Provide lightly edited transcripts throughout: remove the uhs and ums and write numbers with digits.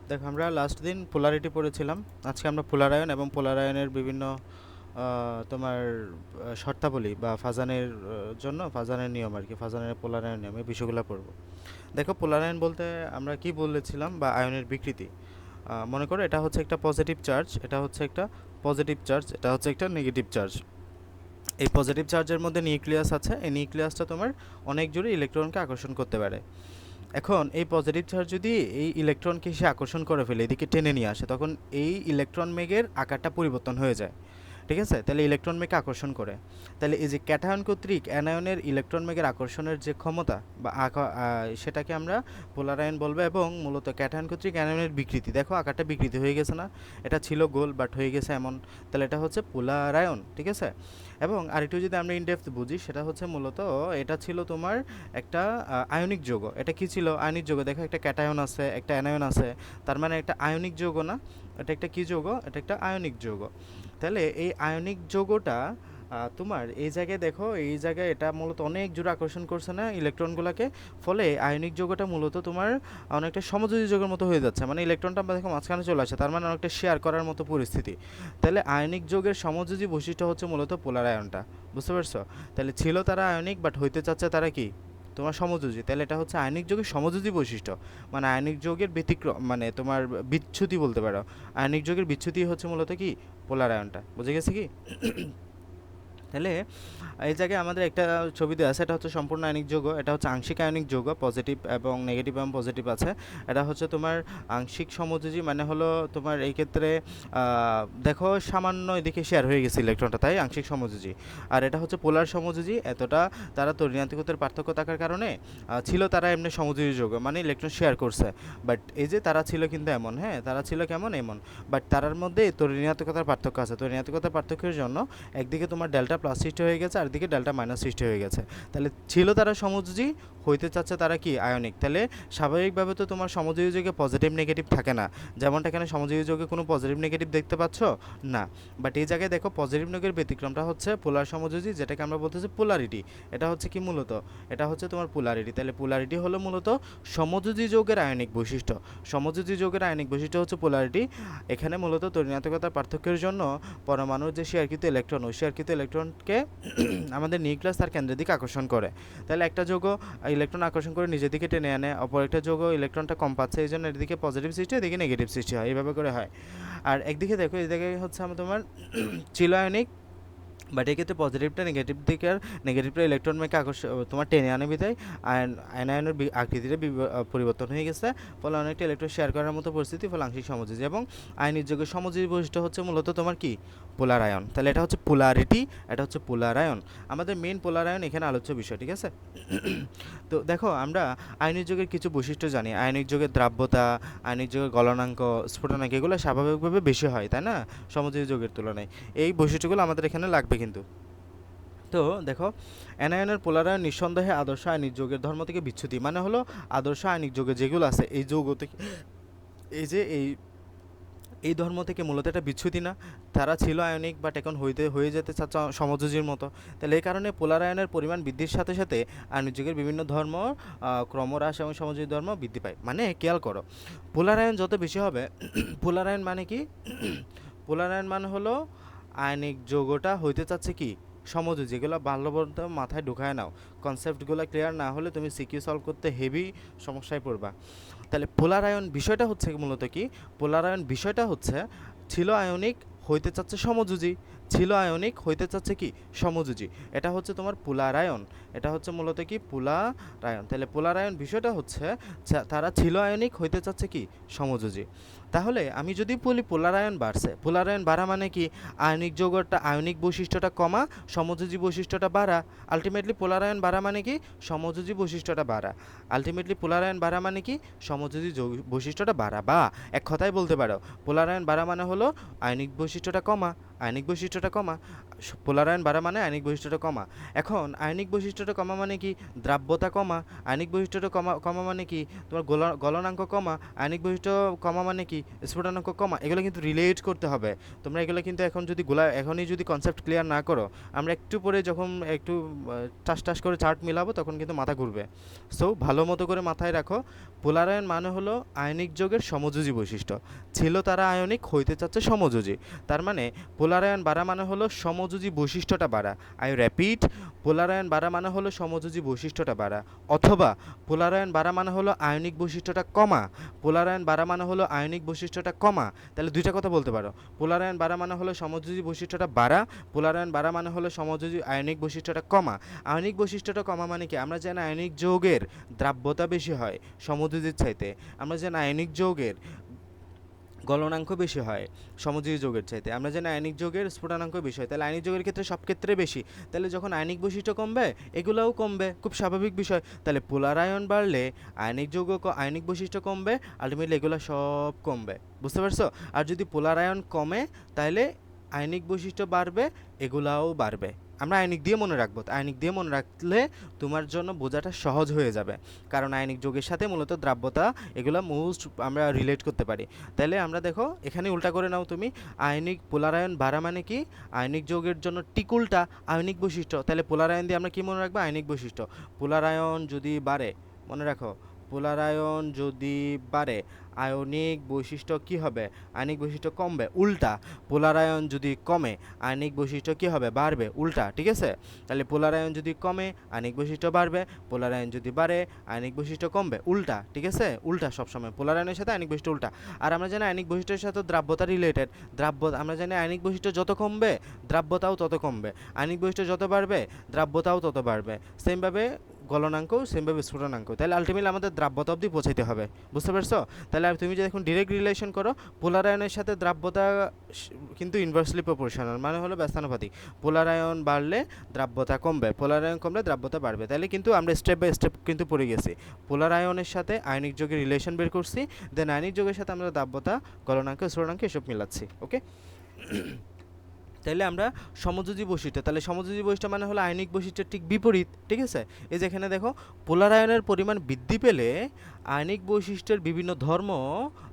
দেখো আমরা লাস্ট দিন পোলারিটি পড়েছিলাম। আজকে আমরা পোলারায়ন এবং পোলারায়নের বিভিন্ন তোমার শর্তাবলী বা ফাজানের জন্য ফাজানের নিয়ম আর কি, ফাজানের পোলারায়ন নিয়ম, এই বিষয়গুলো পড়ব। দেখো পোলারায়ন বলতে আমরা কি বলেছিলাম, বা আয়নের বিকৃতি। মনে করো এটা হচ্ছে একটা পজিটিভ চার্জ, এটা হচ্ছে একটা পজিটিভ চার্জ, এটা হচ্ছে একটা নেগেটিভ চার্জ। এই পজিটিভ চার্জের মধ্যে নিউক্লিয়াস আছে, এই নিউক্লিয়াসটা তোমার অনেক জোরে ইলেকট্রনকে আকর্ষণ করতে পারে। এখন এই পজিটিভ চার্জ যদি এই ইলেকট্রনকে সে আকর্ষণ করে ফেলে, এদিকে টেনে নিয়ে আসে, তখন এই ইলেকট্রন মেঘের আকারটা পরিবর্তন হয়ে যায়। ঠিক আছে, তাহলে ইলেকট্রন মেঘকে আকর্ষণ করে। তাহলে এই যে ক্যাটায়ন কর্তৃক অ্যানায়নের ইলেকট্রন মেঘের আকর্ষণের যে ক্ষমতা বা সেটাকে আমরা পোলারায়ন বলবো। এবং মূলত ক্যাটায়ন কর্তৃক অ্যানায়নের বিকৃতি, দেখো আকারটা বিকৃতি হয়ে গেছে না, এটা ছিল গোল বাট হয়ে গেছে এমন, তাহলে এটা হচ্ছে পোলারায়ন। ঠিক আছে, এবং আরেকটু যদি আমরা ইনডেপথ বুঝি, সেটা হচ্ছে মূলত এটা ছিল তোমার একটা আয়নিক যৌগ। এটা কি ছিল? আয়নিক যৌগ। দেখো একটা ক্যাটায়ন আছে, একটা অ্যানায়ন আছে, তার মানে একটা আয়নিক যৌগ না? এটা একটা কি যৌগ? এটা একটা আয়নিক যৌগ। তাহলে এই আয়নিক যৌগটা তোমার এই জায়গায় দেখো, এই জায়গায় এটা মূলত অনেক জোরে আকর্ষণ করছে না ইলেকট্রনগুলোকে, ফলে আয়নিক যৌগটা মূলত তোমার অনেকটা সমযোজী যৌগের মতো হয়ে যাচ্ছে। মানে ইলেকট্রনটা দেখো মাঝখানে চলে আসে, তার মানে অনেকটা শেয়ার করার মতো পরিস্থিতি। তাহলে আয়নিক যৌগের সমযোজী বৈশিষ্ট্য হচ্ছে মূলত পোলার আয়নটা। বুঝতে পারছো? তাহলে ছিল তারা আয়নিক, বাট হইতে চাচ্ছে তারা কি? তোমার সমযোজী। তাহলে এটা হচ্ছে আয়নিক যৌগের সমযোজী বৈশিষ্ট্য, মানে আয়নিক যৌগের ব্যতিক্রম, মানে তোমার বিচ্যুতি বলতে পারো। আয়নিক যৌগের বিচ্যুতি হচ্ছে মূলত কি? পোলার আয়নটা। বুঝে গেছে কি? তাহলে এই জায়গায় আমাদের একটা ছবি দেওয়া আছে, এটা হচ্ছে সম্পূর্ণ আয়নিক যৌগ, এটা হচ্ছে আংশিক আয়নিক যৌগ, পজিটিভ এবং নেগেটিভ এবং পজিটিভ আছে। এটা হচ্ছে তোমার আংশিক সমযোজী, মানে হলো তোমার এই ক্ষেত্রে দেখো সামান্য এদিকে শেয়ার হয়ে গেছে ইলেকট্রনটা, তাই আংশিক সমযোজী। আর এটা হচ্ছে পোলার সমযোজী, এতটা তারা তড়িৎনাত্মকতার পার্থক্য থাকার কারণে ছিল তারা এমনি সমযোজী যৌগ, মানে ইলেকট্রন শেয়ার করছে। বাট এই যে তারা ছিল কিন্তু এমন, হ্যাঁ তারা ছিল কেমন? এমন। বাট তারার মধ্যে তড়িৎনাত্মকতার পার্থক্য আছে। তড়িৎনাত্মকতার পার্থক্যের জন্য একদিকে তোমার ডেল্টা প্লাস সৃষ্টি হয়ে গেছে, আর দিকে ডেল্টা মাইনাস সৃষ্টি হয়ে গেছে। তাহলে ছিল তারা সমযোজী, হইতে চাচ্ছে তারা কি? আয়নিক। তাহলে স্বাভাবিকভাবে তো তোমার সমযোজী যৌগে পজিটিভ নেগেটিভ থাকে না, যেমনটা এখানে সমযোজী যৌগে কোনো পজিটিভ নেগেটিভ দেখতে পাচ্ছ না। বাট এই জায়গায় দেখো পজিটিভ নেগেটিভ ব্যতিক্রমটা হচ্ছে পোলার সমযোজী, যেটাকে আমরা বলতেছি পোলারিটি। এটা হচ্ছে কি মূলত? এটা হচ্ছে তোমার পোলারিটি। তাহলে পোলারিটি হলো মূলত সমযোজী যৌগের আয়নিক বৈশিষ্ট্য। সমযোজী যৌগের আয়নিক বৈশিষ্ট্য হচ্ছে পোলারিটি। এখানে মূলত তড়িৎনাত্মকতার পার্থক্যের জন্য পরমাণুর যে শেয়ারকৃত ইলেকট্রন, ওই শেয়ারকৃত ইলেকট্রনকে আমাদের নিউক্লিয়াস তার কেন্দ্রের দিকে আকর্ষণ করে। তাহলে একটা যৌগ ইলেকট্রন আকর্ষণ করে নিজের দিকে টেনে আনে, অপর একটা যৌগ ইলেকট্রনটা কম পাচ্ছে, এই জন্য এদিকে পজিটিভ সৃষ্টি, এদিকে নেগেটিভ সৃষ্টি হয়, এইভাবে করে হয়। আর একদিকে দেখো, এদিকে হচ্ছে আমার তোমার চিল আয়নিক, বাট এক্ষেত্রে পজিটিভটা নেগেটিভ দিকে, আর নেগেটিভটা ইলেকট্রন মেকে আকর্ষণ তোমার টেনে আনে বিধায় আয়নের আকৃতিটা পরিবর্তন হয়ে গেছে, ফলে অনেকটা ইলেকট্রন শেয়ার করার মতো পরিস্থিতি, ফলে আংশিক সমযোজী। এবং আয়নিক যৌগের সমযোজী বৈশিষ্ট্য হচ্ছে মূলত তোমার কি? পোলার আয়ন। তাহলে এটা হচ্ছে পোলারিটি, এটা হচ্ছে পোলার আয়ন। আমাদের মেইন পোলার আয়ন এখানে আলোচ্য বিষয়। ঠিক আছে, তো দেখো আমরা আয়নিক যৌগের কিছু বৈশিষ্ট্য জানি। আয়নিক যৌগের দ্রাব্যতা, আয়নিক যৌগের গলনাঙ্ক, স্ফুটনাঙ্ক, এগুলো স্বাভাবিকভাবে বেশি হয়, তাই না, সমযোজী যৌগের তুলনায়। এই বৈশিষ্ট্যগুলো আমাদের এখানে লাগবে কিন্তু। তো দেখো, অ্যানায়নের পোলারায়ন নিঃসন্দেহে আদর্শ আয়নিক যৌগের ধর্ম থেকে বিচ্যুতি, মানে হলো আদর্শ আয়নিক যৌগে যেগুলো আছে এই যৌগ থেকে, এই যে এই ধর্ম থেকে মূলত একটা বিচ্যুতি না, তারা ছিল আয়নিক বাট এখন হয়ে যেতে চাচ্ছে সমযোজীর মতো। তাহলে এই কারণে পোলার আয়নের পরিমাণ বৃদ্ধির সাথে সাথে আয়নিক যৌগের বিভিন্ন ধর্ম ক্রমহ্রাস এবং সমযোজী ধর্ম বৃদ্ধি পায়। মানে খেয়াল করো, পোলার আয়ন যত বেশি হবে পোলার আয়ন মানে কি? পোলার আয়ন মানে হলো আয়নিক যৌগটা হইতে চাচ্ছে কি? সমযোজী। যেগুলো বাল্যবন্ত মাথায় ঢুকায় নাও, কনসেপ্টগুলো ক্লিয়ার না হলে তুমি সিকিউ সলভ করতে হেভি সমস্যায় পড়বা। তাহলে পোলার আয়ন বিষয়টা হচ্ছে মূলত কি? পোলার আয়ন বিষয়টা হচ্ছে ছিল আয়নিক, হইতে চাচ্ছে সমযোজী, ছিল আয়নিক, হইতে চাচ্ছে কি? সমযোজী। এটা হচ্ছে তোমার পোলার আয়ন। এটা হচ্ছে মূলত কি? পোলার আয়ন। তাহলে পোলার আয়ন বিষয়টা হচ্ছে তারা ছিল আয়নিক, হইতে চাচ্ছে কি? সমযোজী। তাহলে আমি যদি বলি পোলার আয়ন বাড়ছে, পোলার আয়ন বাড়া মানে কি? আয়নিক যৌগটা আয়নিক বৈশিষ্ট্যটা কমা, সমযোজী বৈশিষ্ট্যটা বাড়া। আলটিমেটলি পোলার আয়ন বাড়া মানে কি? সমযোজী বৈশিষ্ট্যটা বাড়া। আলটিমেটলি পোলার আয়ন বাড়া মানে কি? সমযোজী বৈশিষ্ট্যটা বাড়া। বা এক কথায় বলতে পারো, পোলার আয়ন বাড়া মানে হলো আয়নিক বৈশিষ্ট্যটা কমা, আয়নিক বৈশিষ্ট্যটা কমা। পোলার আয়ন বাড়া মানে আয়নিক বৈশিষ্ট্যটা কমা। এখন আয়নিক বৈশিষ্ট্যটা কমা মানে কি? দ্রাব্যতা কমা। আয়নিক বৈশিষ্ট্যটা কমা কমা মানে কি? তোমার গলনাঙ্ক কমা। আয়নিক বৈশিষ্ট্য কমা মানে কি? স্ফুটনাঙ্ক কমা, এগুলো কিন্তু রিলেট করতে হবে। তোমরা এগুলো কিন্তু এখনই যদি কনসেপ্ট ক্লিয়ার না করো, আমরা একটু পরে যখন একটু টাস টাস করে চার্ট মিলাবো তখন কিন্তু মাথা ঘুরবে। সো ভালো মতো করে মাথায় রাখো, পোলারায়ন মানে হলো আয়নিক যৌগের সমযোজী বৈশিষ্ট্য। ছিল তারা আয়নিক, হইতে চাচ্ছে সমযোজী। তার মানে পোলারায়ন বাড়া মানে হলো সমযোজী বৈশিষ্ট্যটা বাড়া। আই রিপিট, পোলারায়ন বাড়া মানে হলো সমযোজী বৈশিষ্ট্যটা বাড়া, অথবা পোলারায়ন বাড়া মানে হলো আয়নিক বৈশিষ্ট্যটা কমা। পোলারায়ন বাড়া মানে হলো আয়নিক বৈশিষ্ট্যটা কমা। তাহলে দুইটা কথা বলতে পারো, পোলারায়ন বাড়া মানে হলো সমযোজী বৈশিষ্ট্যটা বাড়া, পোলারায়ন বাড়া মানে হলো সমযোজী আয়নিক বৈশিষ্ট্যটা কমা। আয়নিক বৈশিষ্ট্যটা কমা মানে কি? আমরা জানি আয়নিক যৌগের দ্রাব্যতা বেশি হয় সমযোজীর চাইতে। আমরা জানি আয়নিক যৌগের গলনাঙ্ক বেশি হয় সমযোজী যৌগের চাইতে। আমরা জানি আয়নিক যৌগের স্ফুটনাঙ্ক বেশি হয়। তাহলে আয়নিক যৌগের ক্ষেত্রে সব ক্ষেত্রে বেশি। তাহলে যখন আয়নিক বৈশিষ্ট্য কমবে, এগুলোও কমবে, খুব স্বাভাবিক বিষয়। তাহলে পোলারায়ন বাড়লে আয়নিক বৈশিষ্ট্য কমবে, আলটিমেটলি এগুলো সব কমবে। বুঝতে পারছো? আর যদি পোলারায়ন কমে তাহলে আয়নিক বৈশিষ্ট্য বাড়বে, এগুলাও বাড়বে। আমরা আয়নিক দিয়ে মনে রাখবো। আয়নিক দিয়ে মনে রাখলে তোমার জন্য বোঝাটা সহজ হয়ে যাবে, কারণ আয়নিক যৌগের সাথে মূলত দ্রাব্যতা এগুলো আমরা রিলেট করতে পারি। তাহলে আমরা দেখো এখানে উল্টা করে নাও তুমি, আয়নিক পোলারায়ন বাড়া মানে কি? আয়নিক যৌগের জন্য ঠিক উল্টা আয়নিক বৈশিষ্ট্য। তাহলে পোলারায়ন দিয়ে আমরা কি মনে রাখবো? আয়নিক বৈশিষ্ট্য। পোলারায়ন যদি বাড়ে, মনে রাখো, পোলারায়ন যদি বাড়ে আয়নিক বৈশিষ্ট্য কি হবে? আয়নিক বৈশিষ্ট্য কমবে। উল্টা পোলারায়ন যদি কমে আয়নিক বৈশিষ্ট্য কি হবে? বাড়বে। উল্টা, ঠিক আছে? তাহলে পোলারায়ন যদি কমে আয়নিক বৈশিষ্ট্য বাড়বে, পোলারায়ন যদি বাড়ে আয়নিক বৈশিষ্ট্য কমবে। উল্টা, ঠিক আছে? উল্টা সবসময় পোলারায়নের সাথে আয়নিক বৈশিষ্ট্য উল্টা। আর আমরা জানি আয়নিক বৈশিষ্ট্যের সাথে দ্রাব্যতা রিলেটেড। আমরা জানি আয়নিক বৈশিষ্ট্য যত কমবে দ্রাব্যতাও তত কমবে, আয়নিক বৈশিষ্ট্য যত বাড়বে দ্রাব্যতাও তত বাড়বে। সেমভাবে গলনাঙ্ক, সেমভাবে স্ফুটনাঙ্ক। তাহলে আলটিমেটলি আমাদের দ্রাব্যতা অবধি পৌঁছাইতে হবে। বুঝতে পারছো? তাহলে তুমি যদি এখন ডিরেক্ট রিলেশন করো, পোলারায়নের সাথে দ্রাব্যতা কিন্তু ইনভার্সলি প্রপোর্শনাল, মানে হলো ব্যস্তানুপাতিক। পোলারায়ন বাড়লে দ্রাব্যতা কমবে, পোলারায়ন কমলে দ্রাব্যতা বাড়বে। তাহলে কিন্তু আমরা স্টেপ বাই স্টেপ কিন্তু পড়ে গেছি। পোলারায়নের সাথে আয়নিক যৌগের রিলেশন বের করছি, দেন আয়নিক যৌগের সাথে আমরা দ্রাব্যতা, গলনাঙ্ক, স্ফুটনাঙ্ক এসব মিলাচ্ছি। ওকে? তাহলে আমরা সমযোজী বৈশিষ্ট্য, তাহলে সমযোজী বৈশিষ্ট্য মানে হলো আয়নিক বৈশিষ্ট্যের ঠিক বিপরীত। ঠিক আছে? এই যে এখানে দেখো, পোলারায়নের পরিমাণ বৃদ্ধি পেলে আয়নিক বৈশিষ্ট্যের বিভিন্ন ধর্ম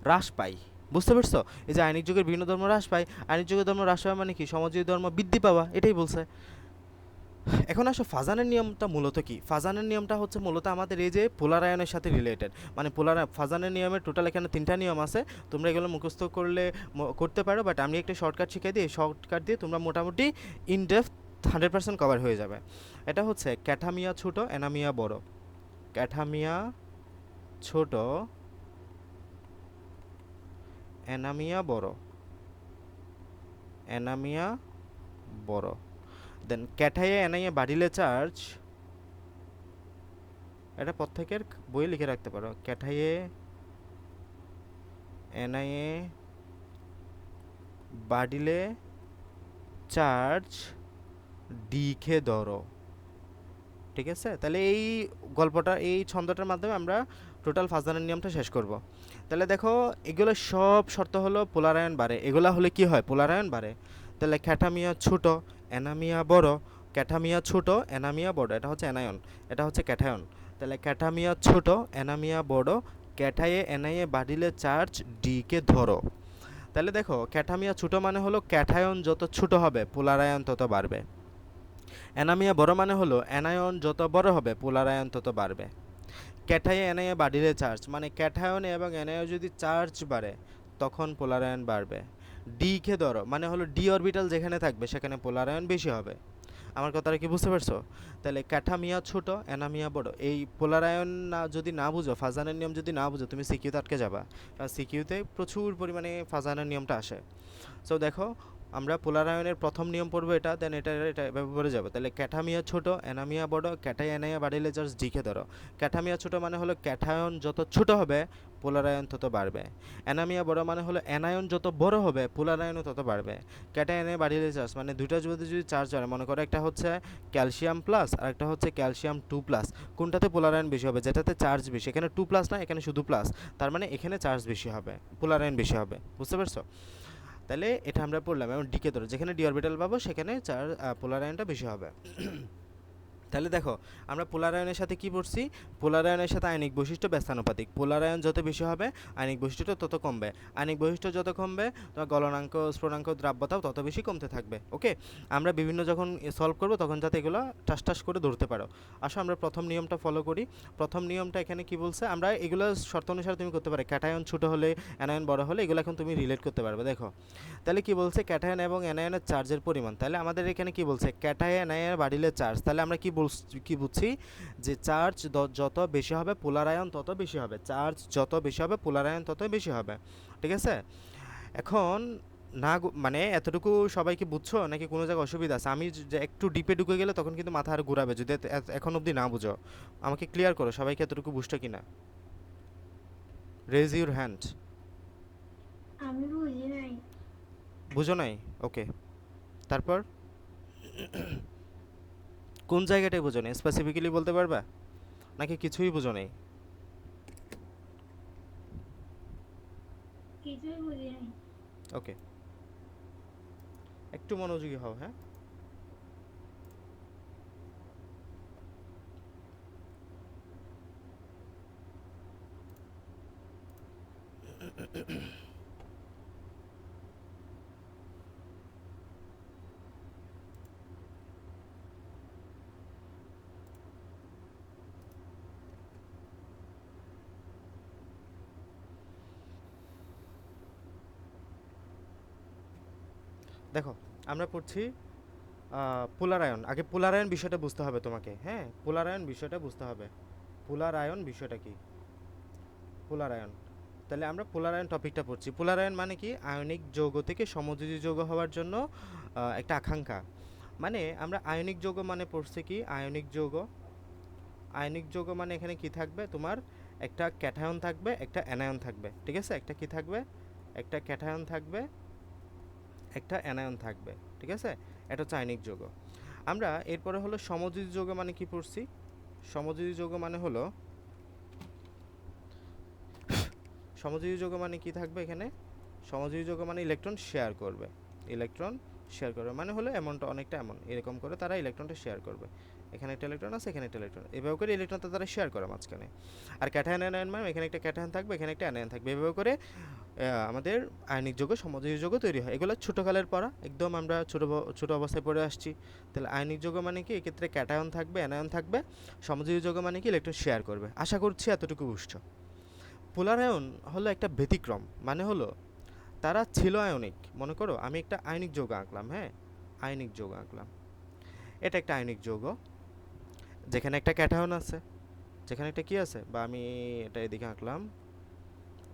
হ্রাস পায়। বুঝতে পারছো? এই যে আয়নিক যৌগের বিভিন্ন ধর্ম হ্রাস পায়, আয়নিক যৌগের ধর্ম হ্রাস পাওয়া মানে কি? সমযোজী ধর্ম বৃদ্ধি পাওয়া, এটাই বলছে। এখন আসো ফাজানের নিয়মটা মূলত কি? ফাজানের নিয়মটা হচ্ছে মূলত আমাদের এই যে পোলারায়নের সাথে রিলেটেড, মানে ফাজানের নিয়মের টোটাল এখানে 3টা নিয়ম আছে। তোমরা এগুলো মুখস্থ করলে করতে পারো, বাট আমি একটা শর্টকাট শিখিয়ে দিই। এই শর্টকাট দিয়ে তোমরা মোটামুটি ইন ডেপথ 100% কভার হয়ে যাবে। এটা হচ্ছে ক্যাটামিয়া ছোট, অ্যানামিয়া বড়। ক্যাটামিয়া ছোট, অ্যানামিয়া বড়। অ্যানামিয়া বড়। দেন ক্যাটাইয়ে অ্যানাইয়ে বাড়িলে চার্জ, এটা প্রত্যেকের বইয়ে লিখে রাখতে পারো। ক্যাটাইয়ে অ্যানাইয়ে বাড়িলে চার্জ ডিকে ধরো। ঠিক আছে? তাহলে এই গল্পটা, এই ছন্দটার মাধ্যমে আমরা টোটাল ফাজানের নিয়মটা শেষ করব। তাহলে দেখো, এগুলো সব শর্ত হলো পোলারায়ন বাড়ে, এগুলা হলে কি হয়? পোলারায়ন বাড়ে। তাহলে ক্যাটামিয়া ছোট, অ্যানামিয়া বড়। ক্যাটামিয়া ছোট, অ্যানামিয়া বড়, এটা হচ্ছে অ্যানায়ন, এটা হচ্ছে ক্যাটায়ন। তাহলে ক্যাটামিয়া ছোট, অ্যানামিয়া বড়, ক্যাটাইয়ে অ্যানাইয়ে বাড়িলে চার্জ ডিকে ধরো। তাহলে দেখো, ক্যাটামিয়া ছোট মানে হলো ক্যাটায়ন যত ছোট হবে পোলারায়ন তত বাড়বে। অ্যানামিয়া বড় মানে হলো অ্যানায়ন যত বড় হবে পোলারায়ন তত বাড়বে। ক্যাটাইয়ে অ্যানাইয়ে বাড়িলে চার্জ মানে ক্যাটায়নে এবং অ্যানায়নে যদি চার্জ বাড়ে তখন পোলারায়ন বাড়বে। ডিকে ধরো মানে হলো ডি অরবিটাল যেখানে থাকবে সেখানে পোলারায়ন বেশি হবে। আমার কথাটা কি বুঝতে পারছো? তাহলে ক্যাটামিয়া ছোট, অ্যানামিয়া বড়, এই পোলারায়ন যদি না বুঝো, ফাজানের নিয়ম যদি না বুঝো, তুমি সিকিউতে আটকে যাবা, কারণ সিকিউতে প্রচুর পরিমাণে ফাজানের নিয়মটা আসে। সো দেখো, আমরা পোলারায়নের প্রথম নিয়ম পড়বো এটা, দেন এটা এভাবে পড়ে যাবো। তাহলে ক্যাটামিয়া ছোট, অ্যানামিয়া বড়, ক্যাটাই অ্যানাইয়া বাড়িলে চার্জ ডিকে ধরো। ক্যাটামিয়া ছোট মানে হলো ক্যাটায়ন যত ছোট হবে পোলারায়ন তত বাড়বে। অ্যানামিয়া বড় মানে হলো অ্যানায়ন যত বড় হবে পোলারায়নও তত বাড়বে। ক্যাটাই অ্যানাইয়া বাড়িলে চার্জ মানে দুইটা যদি চার্জ হয়, মনে করো একটা হচ্ছে ক্যালসিয়াম প্লাস আর একটা হচ্ছে ক্যালসিয়াম 2+, কোনটাতে পোলারায়ন বেশি হবে? যেটাতে চার্জ বেশি। এখানে 2+ না, এখানে শুধু প্লাস, তার মানে এখানে চার্জ বেশি হবে, পোলারায়ন বেশি হবে। বুঝতে পারছো? তাহলে এটা আমরা পড়লাম। এবং ডিকে ধরো, যেখানে ডি অরবিটাল পাবো সেখানে পোলারায়নটা বেশি হবে। তাহলে দেখো আমরা পোলার আয়নের সাথে কি পড়ছি, পোলার আয়নের সাথে আয়নিক বৈশিষ্ট্য ব্যস্তানুপাতিক, পোলার আয়ন যত বেশি হবে আয়নিক বৈশিষ্ট্য তত কমবে, আয়নিক বৈশিষ্ট্য যত কমবে তোমার গলনাঙ্ক স্ফুটনাঙ্ক দ্রাব্যতাও তত বেশি কমতে থাকবে। ওকে, আমরা বিভিন্ন যখন সলভ করব তখন যাতে এগুলো টাস টাস করে ধরতে পারো। আসো আমরা প্রথম নিয়মটা ফলো করি। প্রথম নিয়মটা এখানে কি বলছে, আমরা এগুলো শর্ত অনুসারে তুমি করতে পারো, ক্যাটায়ন ছোটো হলে অ্যানায়ন বড় হলে এগুলো এখন তুমি রিলেট করতে পারবে। দেখো তাহলে কি বলছে, ক্যাটায়ন এবং অ্যানায়নের চার্জের পরিমাণ, তাহলে আমাদের এখানে কি বলছে ক্যাটায়ন অ্যানায়ন বাড়িলে চার্জ, তাহলে আমরা কি বুঝছি যে চার্জ যত বেশি হবে পোলার আয়ন তত বেশি হবে, চার্জ যত বেশি হবে পোলার আয়ন তত বেশি হবে। ঠিক আছে, এখন না মানে এতটুকু সবাই কি বুঝছো নাকি কোনো জায়গায় অসুবিধা আছে? আমি একটু ডিপে ঢুকে গেলে তখন কিন্তু মাথা আর ঘুরাবে যদি এখন অবধি না বুঝো। আমাকে ক্লিয়ার করো সবাইকে এতটুকু বুঝছো কিনা, রেজ ইউর হ্যান্ড। আমি বুঝি নাই। বুঝো নাই? ওকে, তারপর কোন জায়গাটায় বুঝো নাই স্পেসিফিক্যালি বলতে পারবা নাকি কিছুই বুঝো নাই? কিছুই বুঝি নাই। ওকে, একটু মনোযোগী হও। হ্যাঁ, দেখো আমরা পড়ছি পোলার আয়ন। আগে পোলার আয়ন বিষয়টা বুঝতে হবে তোমাকে। হ্যাঁ, পোলার আয়ন বিষয়টা বুঝতে হবে। পোলার আয়ন বিষয়টা কি, পোলার আয়ন, তাহলে আমরা পোলার আয়ন টপিকটা পড়ছি। পোলার আয়ন মানে কি, আয়নিক যৌগ থেকে সমযোজী যৌগ হওয়ার জন্য একটা আকাঙ্ক্ষা। মানে আমরা আয়নিক যৌগ মানে পড়ছি কি, আয়নিক যৌগ, আয়নিক যৌগ মানে এখানে কি থাকবে তোমার, একটা ক্যাটায়ন থাকবে একটা অ্যানায়ন থাকবে। ঠিক আছে, একটা কি থাকবে, একটা ক্যাটায়ন থাকবে একটা অ্যানায়ন থাকবে। ঠিক আছে, এটা হচ্ছে আয়নিক যৌগ। আমরা এরপরে হলো সমযোজী যৌগ মানে কি পড়ছি, সমযোজী যৌগ মানে হলো, সমযোজী যৌগ মানে কি থাকবে এখানে, সমযোজী যৌগ মানে ইলেকট্রন শেয়ার করবে, ইলেকট্রন শেয়ার করবে মানে হলো এমনটা অনেকটা এমন এরকম করে তারা ইলেকট্রনটা শেয়ার করবে। এখানে একটা ইলেকট্রন আছে এখানে একটা ইলেকট্রন, এভাবে করে ইলেকট্রনটা তারা শেয়ার করে মাঝখানে। আর ক্যাটায়ন অ্যানায়ন মানে এখানে একটা ক্যাটায়ন থাকবে এখানে একটা অ্যানায়ন থাকবে, এভাবে করে আমাদের আয়নিক যৌগ সমযোজী যৌগ তৈরি হয়। এগুলো ছোটোকালের পড়া, একদম আমরা ছোটো অবস্থায় পড়ে আসছি। তাহলে আয়নিক যৌগ মানে কি, এক্ষেত্রে ক্যাটায়ন থাকবে অ্যানায়ন থাকবে, সমযোজী যৌগ মানে কি ইলেকট্রন শেয়ার করবে। আশা করছি এতটুকু বুঝছো। পোলার আয়ন হলো একটা ব্যতিক্রম, মানে হলো তারা ছিল আয়নিক। মনে করো আমি একটা আয়নিক যৌগ আঁকলাম, হ্যাঁ আয়নিক যৌগ আঁকলাম, এটা একটা আয়নিক যৌগ যেখানে একটা ক্যাটায়ন আছে, যেখানে একটা কি আছে, বা আমি এটা এদিকে আঁকলাম,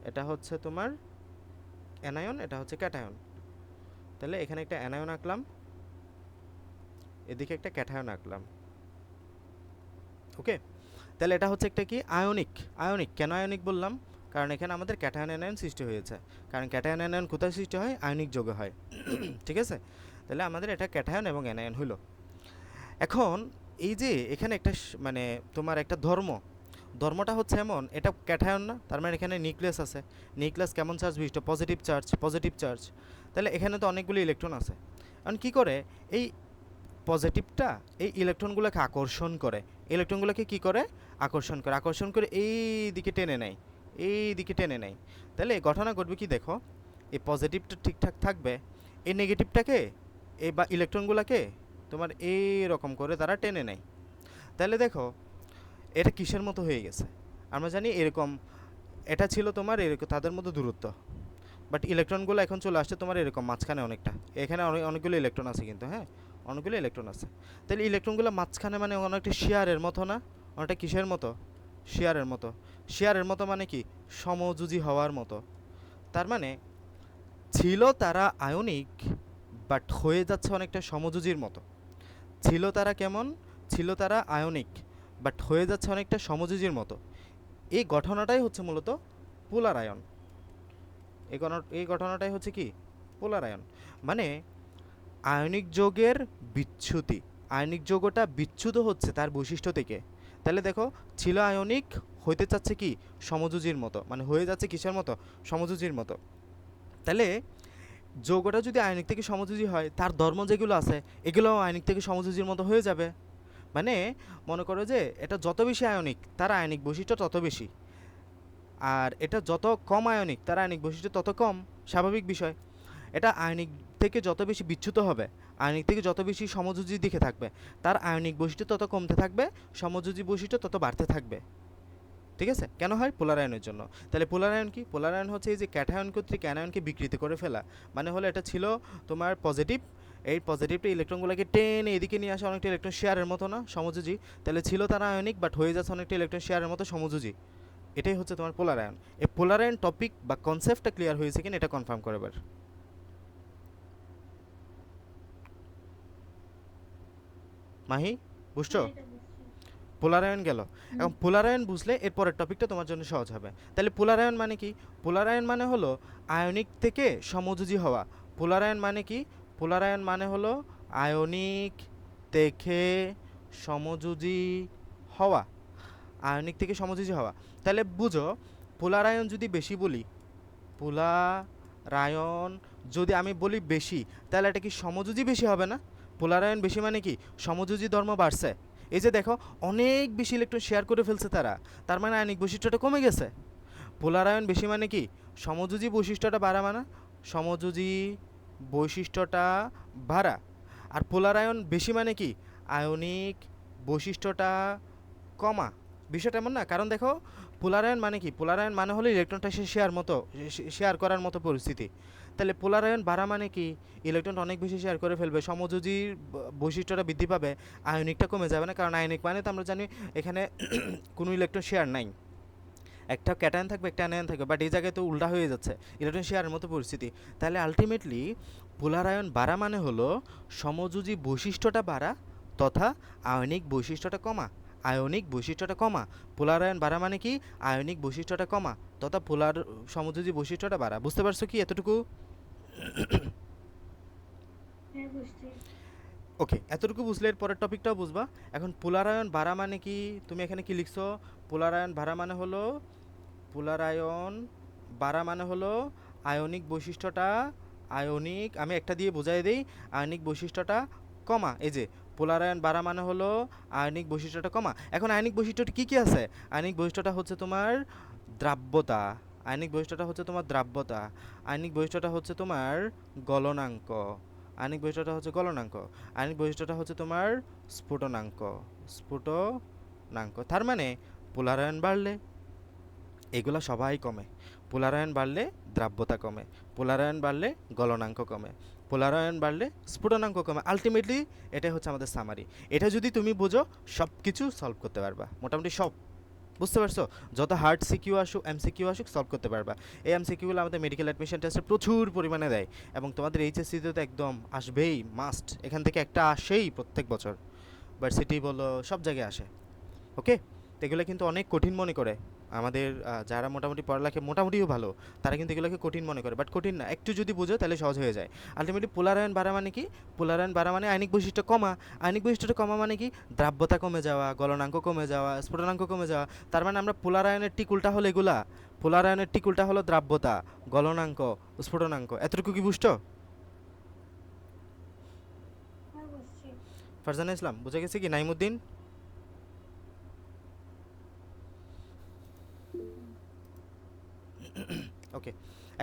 এটা হচ্ছে তোমার অ্যানায়ন, এটা হচ্ছে ক্যাটায়ন। তাহলে এখানে একটা অ্যানায়ন আঁকলাম, এদিকে একটা ক্যাটায়ন আঁকলাম। ওকে, তাহলে এটা হচ্ছে একটা কি আয়নিক। আয়নিক কেন আয়নিক বললাম, কারণ এখানে আমাদের ক্যাটায়ন অ্যানায়ন সৃষ্টি হয়েছে। কারণ ক্যাটায়ন অ্যানায়ন কোথায় সৃষ্টি হয়, আয়নিক যৌগে হয়। ঠিক আছে, তাহলে আমাদের এটা ক্যাটায়ন এবং অ্যানায়ন হলো। এখন এই যে এখানে একটা মানে তোমার একটা ধর্মটা হচ্ছে এমন, এটা ক্যাটায়ন না, তার মানে এখানে নিউক্লিয়াস আছে। নিউক্লিয়াস কেমন চার্জ বিশিষ্ট, পজিটিভ চার্জ, পজিটিভ চার্জ। তাহলে এখানে তো অনেকগুলো ইলেকট্রন আছে। এখন কী করে এই পজিটিভটা এই ইলেকট্রনগুলোকে আকর্ষণ করে, ইলেকট্রনগুলোকে কি করে আকর্ষণ করে, আকর্ষণ করে এই দিকে টেনে নেয়, এই দিকে টেনে নেয়। তাহলে ঘটনা ঘটবে কি দেখো, এই পজিটিভটা ঠিকঠাক থাকবে, এই নেগেটিভটাকে এই বা ইলেকট্রনগুলোকে তোমার এই রকম করে তারা টেনে নেয়। তাহলে দেখো এটা কিসের মতো হয়ে গেছে, আমরা জানি এরকম, এটা ছিল তোমার এরকম তাদের মধ্যে দূরত্ব, বাট ইলেকট্রনগুলো এখন চলে আসছে তোমার এরকম মাঝখানে অনেকটা, এখানে অনেকগুলো ইলেকট্রন আছে কিন্তু, হ্যাঁ অনেকগুলো ইলেকট্রন আছে। তাহলে ইলেকট্রনগুলো মাঝখানে মানে অনেকটা শেয়ারের মতো না, অনেকটা কিসের মতো, শেয়ারের মতো। শেয়ারের মতো মানে কি, সমযোজী হওয়ার মতো। তার মানে ছিল তারা আয়নিক বাট হয়ে যাচ্ছে অনেকটা সমযোজীর মতো। ছিল তারা কেমন, ছিল তারা আয়নিক বাট হয়ে যাচ্ছে অনেকটা সমযোজীর মতো। এই ঘটনাটাই হচ্ছে মূলত পোলার আয়ন। এই ঘটনাটাই হচ্ছে কি পোলার আয়ন, মানে আয়নিক যৌগের বিচ্যুতি, আয়নিক যৌগটা বিচ্যুত হচ্ছে তার বৈশিষ্ট্য থেকে। তাহলে দেখো ছিল আয়নিক হইতে চাচ্ছে কি সমযোজীর মতো, মানে হয়ে যাচ্ছে কিসের মতো, সমযোজীর মতো। তাহলে যৌগটা যদি আয়নিক থেকে সমযোজী হয় তার ধর্ম যেগুলো আছে এগুলোও আয়নিক থেকে সমযোজীর মতো হয়ে যাবে। মানে মনে করো যে এটা যত বেশি আয়নিক তার আয়নিক বৈশিষ্ট্য তত বেশি, আর এটা যত কম আয়নিক তার আয়নিক বৈশিষ্ট্য তত কম। স্বাভাবিক বিষয়। এটা আয়নিক থেকে যত বেশি বিচ্যুত হবে, আয়নিক থেকে যত বেশি সমযোজী দিকে থাকবে, তার আয়নিক বৈশিষ্ট্য তত কমতে থাকবে, সমযোজী বৈশিষ্ট্য তত বাড়তে থাকবে। ঠিক আছে? কেন হয়? পোলার আয়নের জন্য। তাহলে পোলার আয়ন কি? পোলার আয়ন হচ্ছে এই যে ক্যাটায়ন কর্তৃক অ্যানায়নকে বিকৃত করে ফেলা। মানে হলো এটা ছিল তোমার পজিটিভ, এই পজিটিভটা ইলেকট্রনগুলোকে টেনে এদিকে নিয়ে আসা, অনেকটা ইলেকট্রন শেয়ারের মতো না সমযোজী, তাহলে ছিল তারা আয়নিক বাট হয়ে যাচ্ছে অনেকটা ইলেকট্রন শেয়ারের মতো সমযোজী। এটাই হচ্ছে তোমার পোলার আয়ন। এই পোলার আয়ন টপিক বা কনসেপ্টটা ক্লিয়ার হয়েছে কিনা এটা কনফার্ম করে এবার। মাহি, বুঝছো? হ্যাঁ, এটা বুঝছি। পোলারায়ন গেল। হুম। এখন পোলারায়ন বুঝলে এরপরের টপিকটা তোমার জন্য সহজ হবে। তাহলে পোলারায়ন মানে কি? পোলারায়ন মানে হলো আয়নিক থেকে সমযোজী হওয়া। পোলারায়ন মানে কি? পোলারায়ন মানে হলো আয়নিক থেকে সমযোজী হওয়া। আয়নিক থেকে সমযোজী হওয়া। তাহলে বুঝো, পোলারায়ন যদি বেশি বলি, পোলারায়ন যদি আমি বলি বেশি, তাহলে এটা কি সমযোজী বেশি হবে না? পোলারায়ন বেশি মানে কি? সমযোজী ধর্ম বাড়ছে। এই যে দেখো, অনেক বেশি ইলেকট্রন শেয়ার করে ফেলছে তারা, তার মানে আয়নিক বৈশিষ্ট্যটা কমে গেছে। পোলারায়ন বেশি মানে কি? সমযোজী বৈশিষ্ট্যটা বাড়া মানে সমযোজী বৈশিষ্ট্যটা বাড়া। আর পোলারায়ন বেশি মানে কি? আয়নিক বৈশিষ্ট্যটা কমা। বিষয়টা এমন না, কারণ দেখো, পোলারায়ন মানে কি? পোলারায়ন মানে হলো ইলেকট্রনটা শেয়ার করার মতো পরিস্থিতি। তাহলে পোলারায়ন বাড়া মানে কি? ইলেকট্রনটা অনেক বেশি শেয়ার করে ফেলবে, সমযোজীর বৈশিষ্ট্যটা বৃদ্ধি পাবে, আয়নিকটা কমে যাবে না, কারণ আয়নিক মানে তো আমরা জানি এখানে কোনো ইলেকট্রন শেয়ার নাই, একটা ক্যাটায়ন থাকবে একটা অ্যানায়ন থাকবে, বাট এই জায়গায় তো উল্টা হয়ে যাচ্ছে, ইলেকট্রন শেয়ারের মতো পরিস্থিতি। তাহলে আলটিমেটলি পোলারায়ন বাড়া মানে হলো সমযোজী বৈশিষ্ট্যটা বাড়া তথা আয়নিক বৈশিষ্ট্যটা কমা। আয়নিক বৈশিষ্ট্যটা কমা। পোলারায়ন বাড়া মানে কি? আয়নিক বৈশিষ্ট্যটা কমা তথা সমযোজী বৈশিষ্ট্যটা বাড়া। বুঝতে পারছো কি এতটুকু? হ্যাঁ, বুঝছি। ওকে, এতটুকু বুঝলে এর পরের টপিকটাও বুঝবা। এখন পোলারায়ন বাড়া মানে কি? তুমি এখানে কি লিখছো? পোলারায়ন বাড়া মানে হলো, পোলারায়ন বাড়া মানে হলো আয়নিক বৈশিষ্ট্যটা, আয়নিক আমি একটা দিয়ে বোঝাই দেই, আয়নিক বৈশিষ্ট্যটা কমা। এই যে পোলারায়ন বাড়া মানে হলো আয়নিক বৈশিষ্ট্যটা কমা। এখন আয়নিক বৈশিষ্ট্যটা কী কী আছে? আয়নিক বৈশিষ্ট্যটা হচ্ছে তোমার দ্রাব্যতা, আয়নিক বৈশিষ্ট্যটা হচ্ছে তোমার দ্রাব্যতা, আয়নিক বৈশিষ্ট্যটা হচ্ছে তোমার গলনাঙ্ক, আয়নিক বৈশিষ্ট্যটা হচ্ছে গলনাঙ্ক, আয়নিক বৈশিষ্ট্যটা হচ্ছে তোমার স্ফুটনাঙ্ক, স্ফুটনাঙ্ক। তার মানে পোলারায়ন বাড়লে এগুলা সবাই কমে। পোলারায়ন বাড়লে দ্রাব্যতা কমে, পোলারায়ন বাড়লে গলনাঙ্ক কমে, পোলারায়ন বাড়লে স্ফুটনাঙ্ক কমে। আলটিমেটলি এটাই হচ্ছে আমাদের সামারি। এটা যদি তুমি বোঝো, সব কিছু সলভ করতে পারবা, মোটামুটি সব। বুঝতে পারছো? যত হার্ড সিকিউ আসুক, এমসিকিউ আসুক, সলভ করতে পারবা। এই এমসিকিউগুলো আমাদের মেডিকেল অ্যাডমিশন টেস্টে প্রচুর পরিমাণে দেয়, এবং তোমাদের এইচএসসিতে তো একদম আসবেই, মাস্ট। এখান থেকে একটা আসেই প্রত্যেক বছর, ভার্সিটি বলো সব জায়গায় আসে। ওকে, তো এগুলো কিন্তু অনেক কঠিন মনে করে আমাদের যারা মোটামুটি পড়ালেখা মোটামুটিও ভালো, তারা কিন্তু এগুলোকে কঠিন মনে করে, বাট কঠিন না, একটু যদি বুঝো তাহলে সহজ হয়ে যায়। আলটিমেটলি পোলারায়ন বাড়া মানে কি? পোলারায়ন বাড়া মানে আয়নিক বৈশিষ্ট্য কমা। আয়নিক বৈশিষ্ট্যটা কমা মানে কি? দ্রাব্যতা কমে যাওয়া, গলনাঙ্ক কমে যাওয়া, স্ফুটনাঙ্ক কমে যাওয়া। তার মানে আমরা পোলারায়নের ঠিক উল্টা হলো এগুলা, পোলারায়নের ঠিক উল্টা হলো দ্রাব্যতা, গলনাঙ্ক, স্ফুটনাঙ্ক। এতটুকু কি বুঝছো? হ্যাঁ, বুঝছি। ফারজানা ইসলাম বুঝে গেছে কি? নাইমুদ্দিন? ওকে,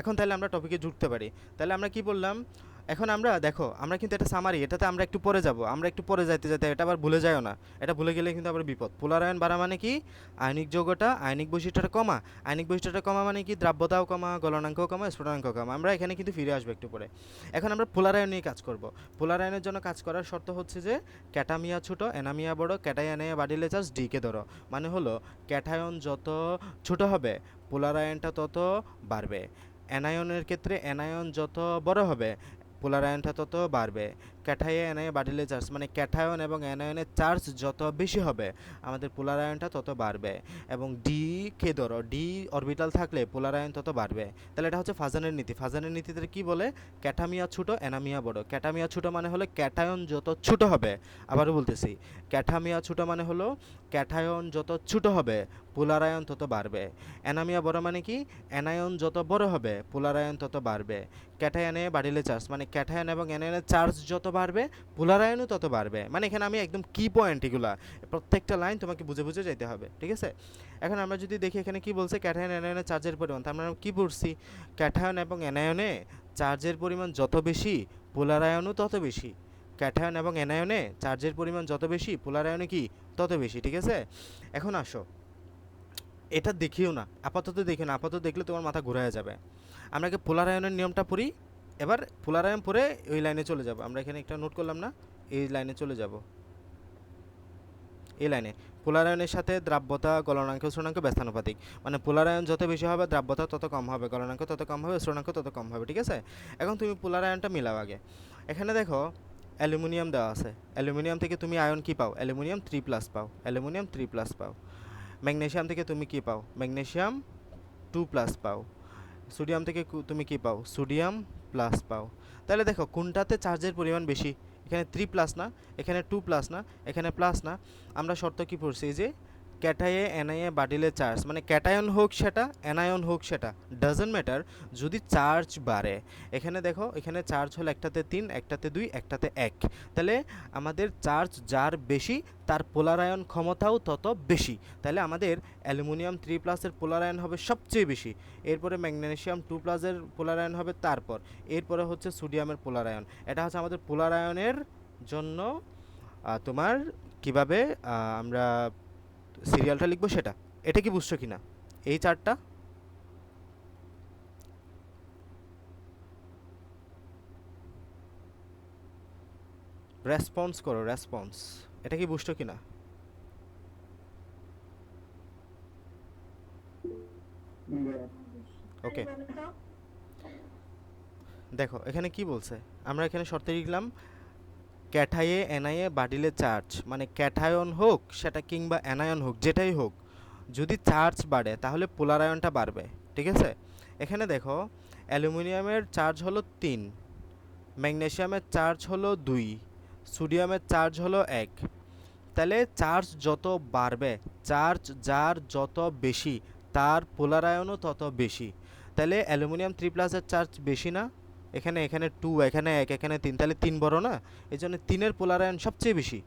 এখন তাহলে আমরা টপিকে ঢুকতে পারি। তাহলে আমরা কি বললাম? এখন আমরা দেখো, আমরা কিন্তু এটা সামারি, এটাতে আমরা একটু পরে যাব, আমরা একটু পরে যাইতে যাইতে এটা আবার ভুলে যাও না, এটা ভুলে গেলে কিন্তু আবার বিপদ। পোলারায়ন বাড়া মানে কি? আয়নিক যৌগটা, আয়নিক বৈশিষ্ট্যটা কমা। আয়নিক বৈশিষ্ট্যটা কমা মানে কি? দ্রাব্যতাও কমা, গলনাঙ্কও কমা, স্ফুটনাঙ্কও কমা। আমরা এখানে কিন্তু ফিরে আসবো একটু পরে। এখন আমরা পোলারায়ন নিয়ে কাজ করব। পোলারায়নের জন্য কাজ করার শর্ত হচ্ছে যে ক্যাটামিয়া ছোট, এনামিয়া বড়, ক্যাটায়নে বাড়িলে চার্জ ডিকে ধরো। মানে হলো ক্যাটায়ন যত ছোট হবে পোলারায়নটা তত বাড়বে, অ্যানায়নের ক্ষেত্রে অ্যানায়ন যত বড় হবে পোলারায়নটা তত বাড়বে। ক্যাটায়ে অ্যানায়ে বাড়িলে চার্জ মানে ক্যাটায়ন এবং অ্যানায়নের চার্জ যত বেশি হবে আমাদের পোলারায়নটা তত বাড়বে। এবং ডি কে ধরো, ডি অরবিটাল থাকলে পোলারায়ন তত বাড়বে। তাহলে এটা হচ্ছে ফাজানের নীতি। ফাজানের নীতিতে কি বলে? ক্যাটামিয়া ছোট, অ্যানামিয়া বড়। ক্যাটামিয়া ছোট মানে হলো ক্যাটায়ন যত ছোট হবে, আবারও বলতেছি, ক্যাটামিয়া ছোট মানে হলো ক্যাটায়ন যত ছোট হবে পোলারায়ন তত বাড়বে। অ্যানামিয়া বড় মানে কি, অ্যানায়ন যত বড় হবে পোলারায়ন তত বাড়বে। ক্যাটায়নে বাড়িলে চার্জ মানে ক্যাটায়ন এবং অ্যানায়নের চার্জ যত বাড়বে পোলারায়নও তত বাড়বে। মানে এখানে আমি একদম কি পয়েন্ট এগুলা প্রত্যেকটা লাইন তোমাকে বুঝে বুঝে যেতে হবে, ঠিক আছে? এখন আমরা যদি দেখি এখানে কি বলছে, ক্যাটায়ন অ্যানায়নের চার্জের পরিমাণ, তার মানে আমরা কি পড়ছি, ক্যাটায়ন এবং অ্যানায়নে চার্জের পরিমাণ যত বেশি পোলারায়নও তত বেশি। ক্যাটায়ন এবং অ্যানায়নে চার্জের পরিমাণ যত বেশি পোলারায়নে কি তত বেশি, ঠিক আছে? এখন আসো এটা দেখিও না, আপাতত দেখি না, আপাতত দেখলে তোমার মাথা ঘুরে যাবে। আমরা আগে পোলারায়নের নিয়মটা পড়ি, এবার পোলারায়ন পড়ে ওই লাইনে চলে যাব। আমরা এখানে একটা নোট করলাম না, এই লাইনে চলে যাব। এই লাইনে পোলারায়নের সাথে দ্রাব্যতা, গলনাঙ্ক, স্ফুটনাঙ্ক ব্যস্তানুপাতিক। মানে পোলারায়ন যত বেশি হবে দ্রাব্যতা তত কম হবে, গলনাঙ্ক তত কম হবে, স্ফুটনাঙ্ক তত কম হবে, ঠিক আছে? এখন তুমি পোলারায়নটা মিলাও আগে। এখানে দেখো অ্যালুমিনিয়াম দেওয়া আছে, অ্যালুমিনিয়াম থেকে তুমি আয়ন কি পাও, অ্যালুমিনিয়াম 3+ পাও, অ্যালুমিনিয়াম 3+ পাও। ম্যাগনেসিয়াম থেকে তুমি কি পাও, ম্যাগনেসিয়াম 2+ পাও। সোডিয়াম থেকে তুমি কি পাও, সোডিয়াম প্লাস পাও। তাহলে দেখো কোনটাতে চার্জের পরিমাণ বেশি, এখানে 3+ না, এখানে 2+ না, এখানে প্লাস না। আমরা শর্ত কি পড়ছি যে ক্যাটায়ে অ্যানায়ে বাড়িলে চার্জ, মানে ক্যাটায়ন হোক সেটা অ্যানায়ন হোক সেটা ডাজন্ট ম্যাটার, যদি চার্জ বাড়ে। এখানে দেখো এখানে চার্জ হলো একটাতে 3, একটাতে 2, একটাতে 1। তাহলে আমাদের চার্জ যার বেশি তার পোলারায়ন ক্ষমতাও তত বেশি। তাহলে আমাদের অ্যালুমিনিয়াম 3+-এর পোলারায়ন হবে সবচেয়ে বেশি, এরপরে ম্যাগনেসিয়াম 2+-এর পোলারায়ন হবে, তারপর এরপরে হচ্ছে সোডিয়ামের পোলারায়ন। এটা হচ্ছে আমাদের পোলারায়নের জন্য তোমার কিভাবে আমরা সিরিয়ালটা লিখবো সেটা। এটা কি বুঝছো কিনা এই চারটা? রেসপন্স করো, রেসপন্স। এটা কি বুঝছো কিনা? হ্যাঁ বুঝছি। ওকে, আরেকবার বলো তো। দেখো এখানে কি বলছে, আমরা এখানে শর্তে লিখলাম ক্যাটায়ে অ্যানায়ে বাড়িলে চার্জ, মানে ক্যাটায়ন হোক সেটা কিংবা অ্যানায়ন হোক যেটাই হোক, যদি চার্জ বাড়ে তাহলে পোলারায়নটা বাড়বে, ঠিক আছে? এখানে দেখো অ্যালুমিনিয়ামের চার্জ হলো 3, ম্যাগনেসিয়ামের চার্জ হলো 2, সোডিয়ামের চার্জ হলো 1। তাহলে চার্জ যত বাড়বে, চার্জ যার যত বেশি তার পোলারায়নও তত বেশি। তাহলে অ্যালুমিনিয়াম 3+-এর চার্জ বেশি না, এখানে এখানে 2, এখানে 1, এখানে 3, তাহলে 3 বড় না, এই জন্য 3-এর পোলারায়ন সবচেয়ে বেশি।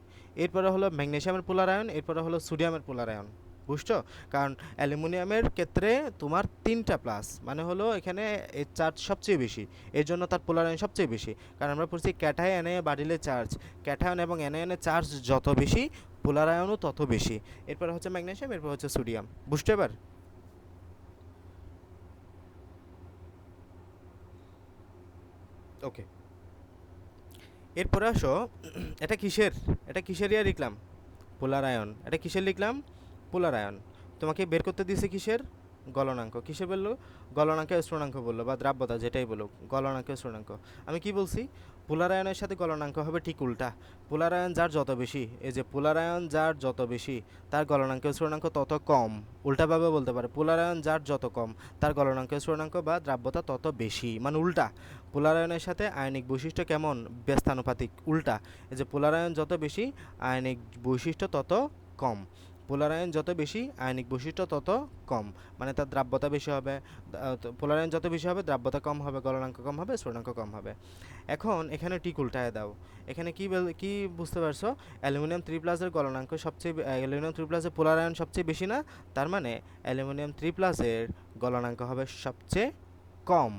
এরপরে হলো ম্যাগনেসিয়ামের পোলারায়ন, এরপরে হলো সোডিয়ামের পোলারায়ন, বুঝছো? কারণ অ্যালুমিনিয়ামের ক্ষেত্রে তোমার 3টা প্লাস, মানে হলো এখানে এর চার্জ সবচেয়ে বেশি, এর জন্য তার পোলারায়ন সবচেয়ে বেশি। কারণ আমরা পড়ছি ক্যাটায় অ্যানায়ে বাড়িলে চার্জ, ক্যাটায়ন এবং অ্যানায়নের চার্জ যত বেশি পোলারায়নও তত বেশি। এরপর হচ্ছে ম্যাগনেসিয়াম, এরপর হচ্ছে সোডিয়াম, বুঝতে এবার? ওকে, এরপরে আসো এটা কিসের, এটা কিসের ইয়ে লিখলাম, পোলারায়ন। এটা কিসের লিখলাম, পোলারায়ন। তোমাকে বের করতে দিছে কিসের, গলনাঙ্ক। কিসে বললো, গলনাঙ্ক স্ফুটনাঙ্ক বললো, বা দ্রাব্যতা যেটাই বলো, গলনাঙ্ক স্ফুটনাঙ্ক। আমি কি বলছি, পোলারায়নের সাথে গলনাঙ্ক হবে ঠিক উল্টা। পোলারায়ন যার যত বেশি, এই যে পোলারায়ন যার যত বেশি তার গলনাঙ্ক স্ফুটনাঙ্ক তত কম। উল্টাভাবে বলতে পারে পোলারায়ন যার যত কম তার গলনাঙ্ক স্ফুটনাঙ্ক বা দ্রাব্যতা তত বেশি, মানে উল্টা। পোলারায়নের সাথে আয়নিক বৈশিষ্ট্য কেমন, ব্যস্তানুপাতিক, উল্টা। এই যে পোলারায়ন যত বেশি আয়নিক বৈশিষ্ট্য তত কম, পোলারায়ন যত বেশি আয়নিক বৈশিষ্ট্য তত কম, মানে তার দ্রাব্যতা বেশি হবে। পোলারায়ন যত বেশি হবে দ্রাব্যতা কম হবে, গলনাঙ্ক কম হবে, স্ফুটনাঙ্ক কম হবে। এখন এখানে ঠিক উল্টায় দাও, এখানে কি বুঝতে পারছো, অ্যালুমিনিয়াম 3+-এর গলনাঙ্ক সবচেয়ে, অ্যালুমিনিয়াম 3+-এর পোলারায়ন সবচেয়ে বেশি না, তার মানে অ্যালুমিনিয়াম 3+-এর গলনাঙ্ক হবে সবচেয়ে কম।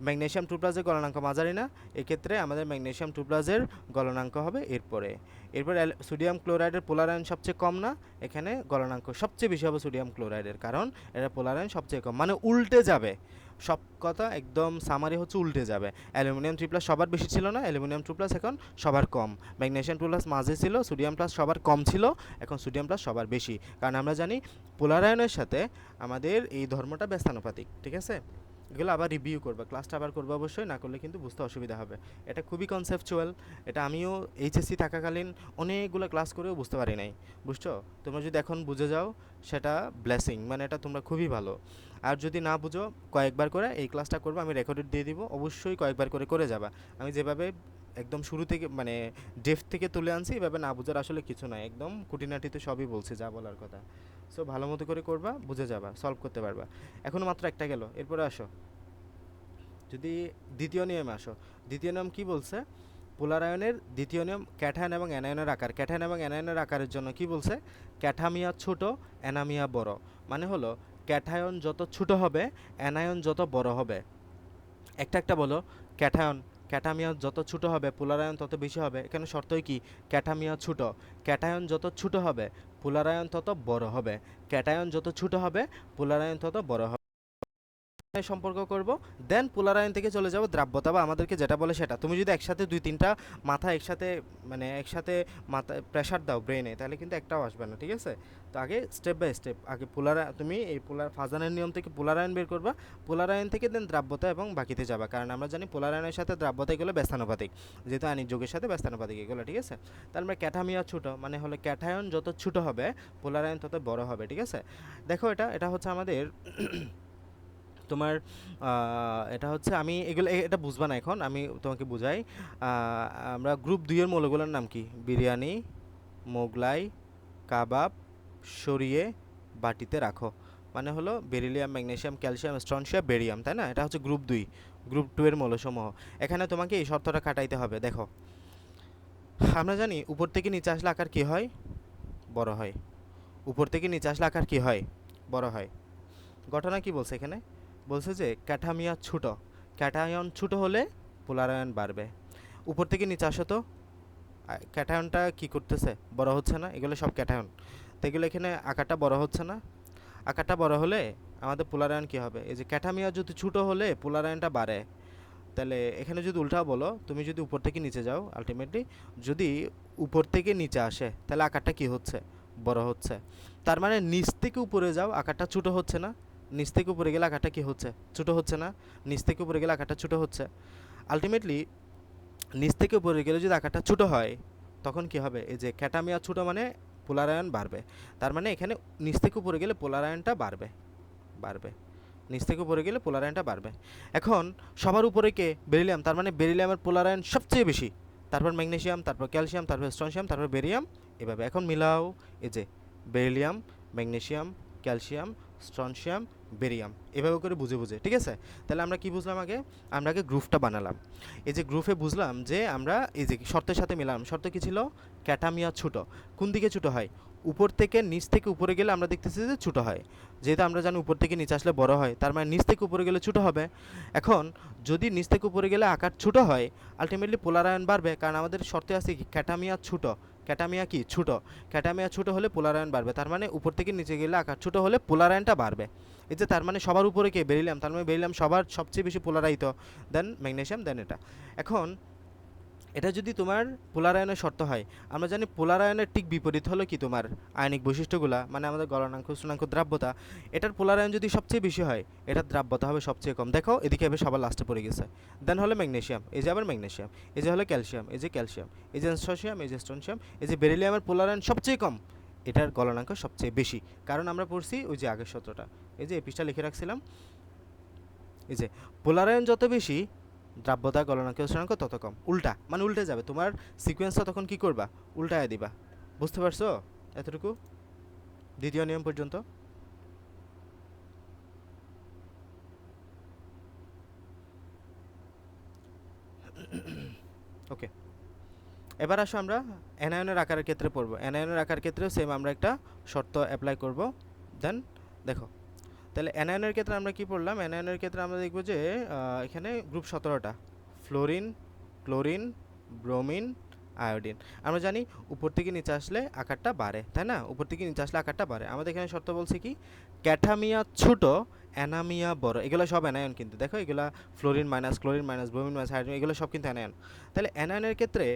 ম্যাগনেসিয়াম 2+-এর গলনাঙ্ক মাঝারি না, এক্ষেত্রে আমাদের ম্যাগনেসিয়াম 2+-এর গলনাঙ্ক হবে এরপরে। এরপর সোডিয়াম ক্লোরাইডের পোলারায়ন সবচেয়ে কম না, এখানে গলনাঙ্ক সবচেয়ে বেশি হবে সোডিয়াম ক্লোরাইডের, কারণ এটা পোলারায়ন সবচেয়ে কম, মানে উল্টে যাবে। সব কথা একদম সামারি হচ্ছে উল্টে যাবে। অ্যালুমিনিয়াম 3+ সবার বেশি ছিল না, অ্যালুমিনিয়াম 2+ এখন সবার কম। ম্যাগনেসিয়াম 2+ মাঝে ছিল, সোডিয়াম প্লাস সবার কম ছিল, এখন সোডিয়াম প্লাস সবার বেশি। কারণ আমরা জানি পোলারায়নের সাথে আমাদের এই ধর্মটা ব্যস্তানুপাতিক, ঠিক আছে? এগুলো আবার রিভিউ করবে, ক্লাসটা আবার করবে অবশ্যই, না করলে কিন্তু বুঝতে অসুবিধা হবে। এটা খুবই কনসেপচুয়াল, এটা আমিও এইচএসসি থাকাকালীন অনেকগুলো ক্লাস করেও বুঝতে পারি নাই, বুঝছো? তোমরা যদি এখন বুঝে যাও সেটা ব্লেসিং, মানে এটা তোমরা খুবই ভালো। আর যদি না বুঝো কয়েকবার করে এই ক্লাসটা করবে, আমি রেকর্ডেড দিয়ে দিব, অবশ্যই কয়েকবার করে করে যাবা। আমি যেভাবে একদম শুরু থেকে মানে ডেফ থেকে তুলে আনছি, এভাবে না বুঝার আসলে কিছু নাই, একদম খুঁটিনাটিতে সবই বলছি যা বলার কথা। সো ভালো মতো করে করবা, বুঝে যাবা, সলভ করতে পারবা। এখনো মাত্র একটা গেল, এরপরে আসো যদি দ্বিতীয় নিয়মে আসো। দ্বিতীয় নিয়ম কি বলছে? পোলারায়নের দ্বিতীয় নিয়ম ক্যাটায়ন এবং অ্যানায়নের আকার। ক্যাটায়ন এবং অ্যানায়নের আকারের জন্য কি বলছে? ক্যাটামিয়া ছোট, অ্যানামিয়া বড়। মানে হলো ক্যাটায়ন যত ছোট হবে, অ্যানায়ন যত বড় হবে। একটা একটা বলো। ক্যাটায়ন, ক্যাটামিয়া যত ছোট হবে পোলারায়ন তত বেশি হবে। এখানে শর্তই কি? ক্যাটামিয়া ছোট। ক্যাটায়ন যত ছোট হবে পোলারায়ন তত বড় হবে। ক্যাটায়ন যত ছোট হবে পোলারায়ন তত বড় হবে। সম্পর্ক করব, দেন পোলারায়ন থেকে চলে যাব দ্রাব্যতা বা আমাদেরকে যেটা বলে সেটা। তুমি যদি একসাথে দুই তিনটা মাথা একসাথে মানে একসাথে মাথা প্রেশার দাও ব্রেনে, তাহলে কিন্তু একটাও আসবে না, ঠিক আছে? তো আগে স্টেপ বাই স্টেপ, আগে তুমি এই ফাজানের নিয়ম থেকে পোলারায়ন বের করবা, পোলারায়ন থেকে দেন দ্রাব্যতা এবং বাকিতে যাবা। কারণ আমরা জানি পোলারায়নের সাথে দ্রাব্যতা এগুলো ব্যস্তানুপাতিক, যেহেতু আণবিক যৌগের সাথে ব্যস্তানুপাতিক এগুলো, ঠিক আছে? তার মানে ক্যাটামিয়া ছোট, মানে হলো ক্যাটায়ন যত ছোট হবে পোলারায়ন তত বড় হবে, ঠিক আছে? দেখো এটা এটা হচ্ছে আমাদের তোমার এটা হচ্ছে আমি এগুলো এটা বুঝবা না এখন, আমি তোমাকে বুঝাই। আমরা গ্রুপ 2 এর মৌলগুলোর নাম কি? বিরিয়ানি, মোগলাই, কাবাব, সরিয়ে বাটিতে রাখো। মানে হলো beryllium, magnesium, calcium, strontium, barium, তাই না? এটা হচ্ছে গ্রুপ 2। গ্রুপ 2 এর মৌলসমূহ। এখানে তোমাকে এই শর্তটা খাটাইতে হবে। দেখো আমরা জানি উপর থেকে নিচে আসলে আকার কি হয়? বড় হয়। উপর থেকে নিচে আসলে আকার কি হয়? বড় হয়। ঘটনা কি বলছে এখানে? বলছে যে ক্যাটামিয়া ছোট, ক্যাটায়ন ছোট হলে পোলারায়ন বাড়বে। উপর থেকে নিচে আসো তো, ক্যাটায়নটা কি করতেছে? বড় হচ্ছে না? এগুলো সব ক্যাটায়ন, তো এগুলো এখানে আকারটা বড় হচ্ছে না? আকারটা বড় হলে আমাদের পোলারায়ন কি হবে? এই যে ক্যাটামিয়া যদি ছোট হলে পোলারায়নটা বাড়ে, তাহলে এখানে যদি উল্টাও বলো, তুমি যদি উপর থেকে নিচে যাও, আলটিমেটলি যদি উপর থেকে নিচে আসে তাহলে আকারটা কি হচ্ছে? বড় হচ্ছে। তার মানে নিচ থেকে উপরে যাও, আকারটা ছোট হচ্ছে না? নিচ থেকে উপরে গেলে আকারটা কি হচ্ছে? ছোট হচ্ছে না? নিচ থেকে উপরে গেলে আকারটা ছোট হচ্ছে। আলটিমেটলি নিচ থেকে উপরে গেলে যদি আকারটা ছোট হয় তখন কি হবে? এই যে ক্যাটামিয়া ছোট মানে পোলারায়ন বাড়বে। তার মানে এখানে নিচ থেকে উপরে গেলে পোলারায়নটা বাড়বে, বাড়বে। নিচ থেকে উপরে গেলে পোলারায়নটা বাড়বে। এখন সবার উপরে কে? বেরিলিয়াম। তার মানে বেরিলিয়ামের পোলারায়ন সবচেয়ে বেশি, তারপর ম্যাগনেসিয়াম, তারপর ক্যালসিয়াম, তারপর স্ট্রনশিয়াম, তারপর বেরিয়াম, এভাবে। এখন মিলাও, এই যে beryllium, magnesium, calcium, strontium, barium, এভাবে করে বুঝে বুঝে, ঠিক আছে? তাহলে আমরা কি বুঝলাম? আমরা আগে গ্রুপটা বানালাম। এই যে গ্রুপে বুঝলাম যে আমরা এই যে শর্তের সাথে মিলাম। শর্ত কি ছিল? ক্যাটামিয়া ছোট। কোন দিকে ছোট হয়? উপর থেকে নিচ থেকে উপরে গেলে আমরা দেখতেছি যে ছোট হয়। যেহেতু আমরা জানি উপর থেকে নিচে আসলে বড় হয়, তার মানে নিচ থেকে উপরে গেলে ছোট হবে। এখন যদি নিচ থেকে উপরে গেলে আকার ছোট হয়, আলটিমেটলি পোলারায়ন বাড়বে, কারণ আমাদের শর্তে আছে কি? ক্যাটামিয়া ছোট। ক্যাটামিয়া কি? ছোট। ক্যাটামিয়া ছোট হলে পোলারায়ন বাড়বে। তার মানে উপর থেকে নিচে গেলে আকার ছোট হলে পোলারায়নটা বাড়বে। এই যে তার মানে সবার উপরে কে? বেরিলিয়াম। তার মানে বেরিলিয়াম সবার সবচেয়ে বেশি পোলারাইত, দেন ম্যাগনেসিয়াম, দেন এটা। এখন এটা যদি তোমার পোলারায়নের শর্ত হয়, আমরা জানি পোলারায়নের ঠিক বিপরীত হলো কি? তোমার আয়নিক বৈশিষ্ট্যগুলা, মানে আমাদের গলনাঙ্ক, স্থানাঙ্ক, দ্রাব্যতা। এটার পোলারায়ন যদি সবচেয়ে বেশি হয়, এটার দ্রাব্যতা হবে সবচেয়ে কম। দেখো এদিকে এবার সবার লাস্টে পড়ে গেছে। দেন হলো ম্যাগনেসিয়াম, এই যে আবার ম্যাগনেসিয়াম, এই যে হলো ক্যালসিয়াম, এই যে ক্যালসিয়াম, এই যে স্ট্রনশিয়াম, এই যে স্ট্রনশিয়াম, এই যে বেরিলিয়ামের পোলারায়ন সবচেয়ে কম, এটার গলনাঙ্ক সবচেয়ে বেশি। কারণ আমরা পড়ছি ওই যে আগের সূত্রটা, এই যে এই পৃষ্ঠা লিখে রাখছিলাম। এই যে পোলারায়ন যত বেশি, দ্রাব্যতা, গলনাঙ্ক, স্থানাঙ্ক তত কম। উল্টা, মানে উল্টে যাবে তোমার সিকোয়েন্সটা, তখন কি করবা? উল্টায় দিবা। বুঝতে পারছো এতটুকু? দ্বিতীয় নিয়ম পর্যন্ত ওকে। এবার আসো আমরা অ্যানায়নের আকারের ক্ষেত্রে পড়বো। অ্যানায়নের আকার ক্ষেত্রেও সেম আমরা একটা শর্ত অ্যাপ্লাই করব। দেন দেখো, তাহলে অ্যানায়নের ক্ষেত্রে আমরা কি পড়লাম? অ্যানায়নের ক্ষেত্রে আমরা দেখব যে এখানে গ্রুপ 17টা: ফ্লোরিন, ক্লোরিন, ব্রোমিন, আয়োডিন। আমরা জানি উপর থেকে নিচে আসলে আকারটা বাড়ে, তাই না? উপর থেকে নিচে আসলে আকারটা বাড়ে। আমাদের এখানে শর্ত বলছে কি? ক্যাটামিয়া ছোট, অ্যানামিয়া বড়। এগুলো সব অ্যানায়ন কিন্তু, দেখো এগুলা fluorine minus, chlorine minus, bromine minus, iodine, এগুলো সব কিন্তু অ্যানায়ন। তাহলে অ্যানায়নের ক্ষেত্রে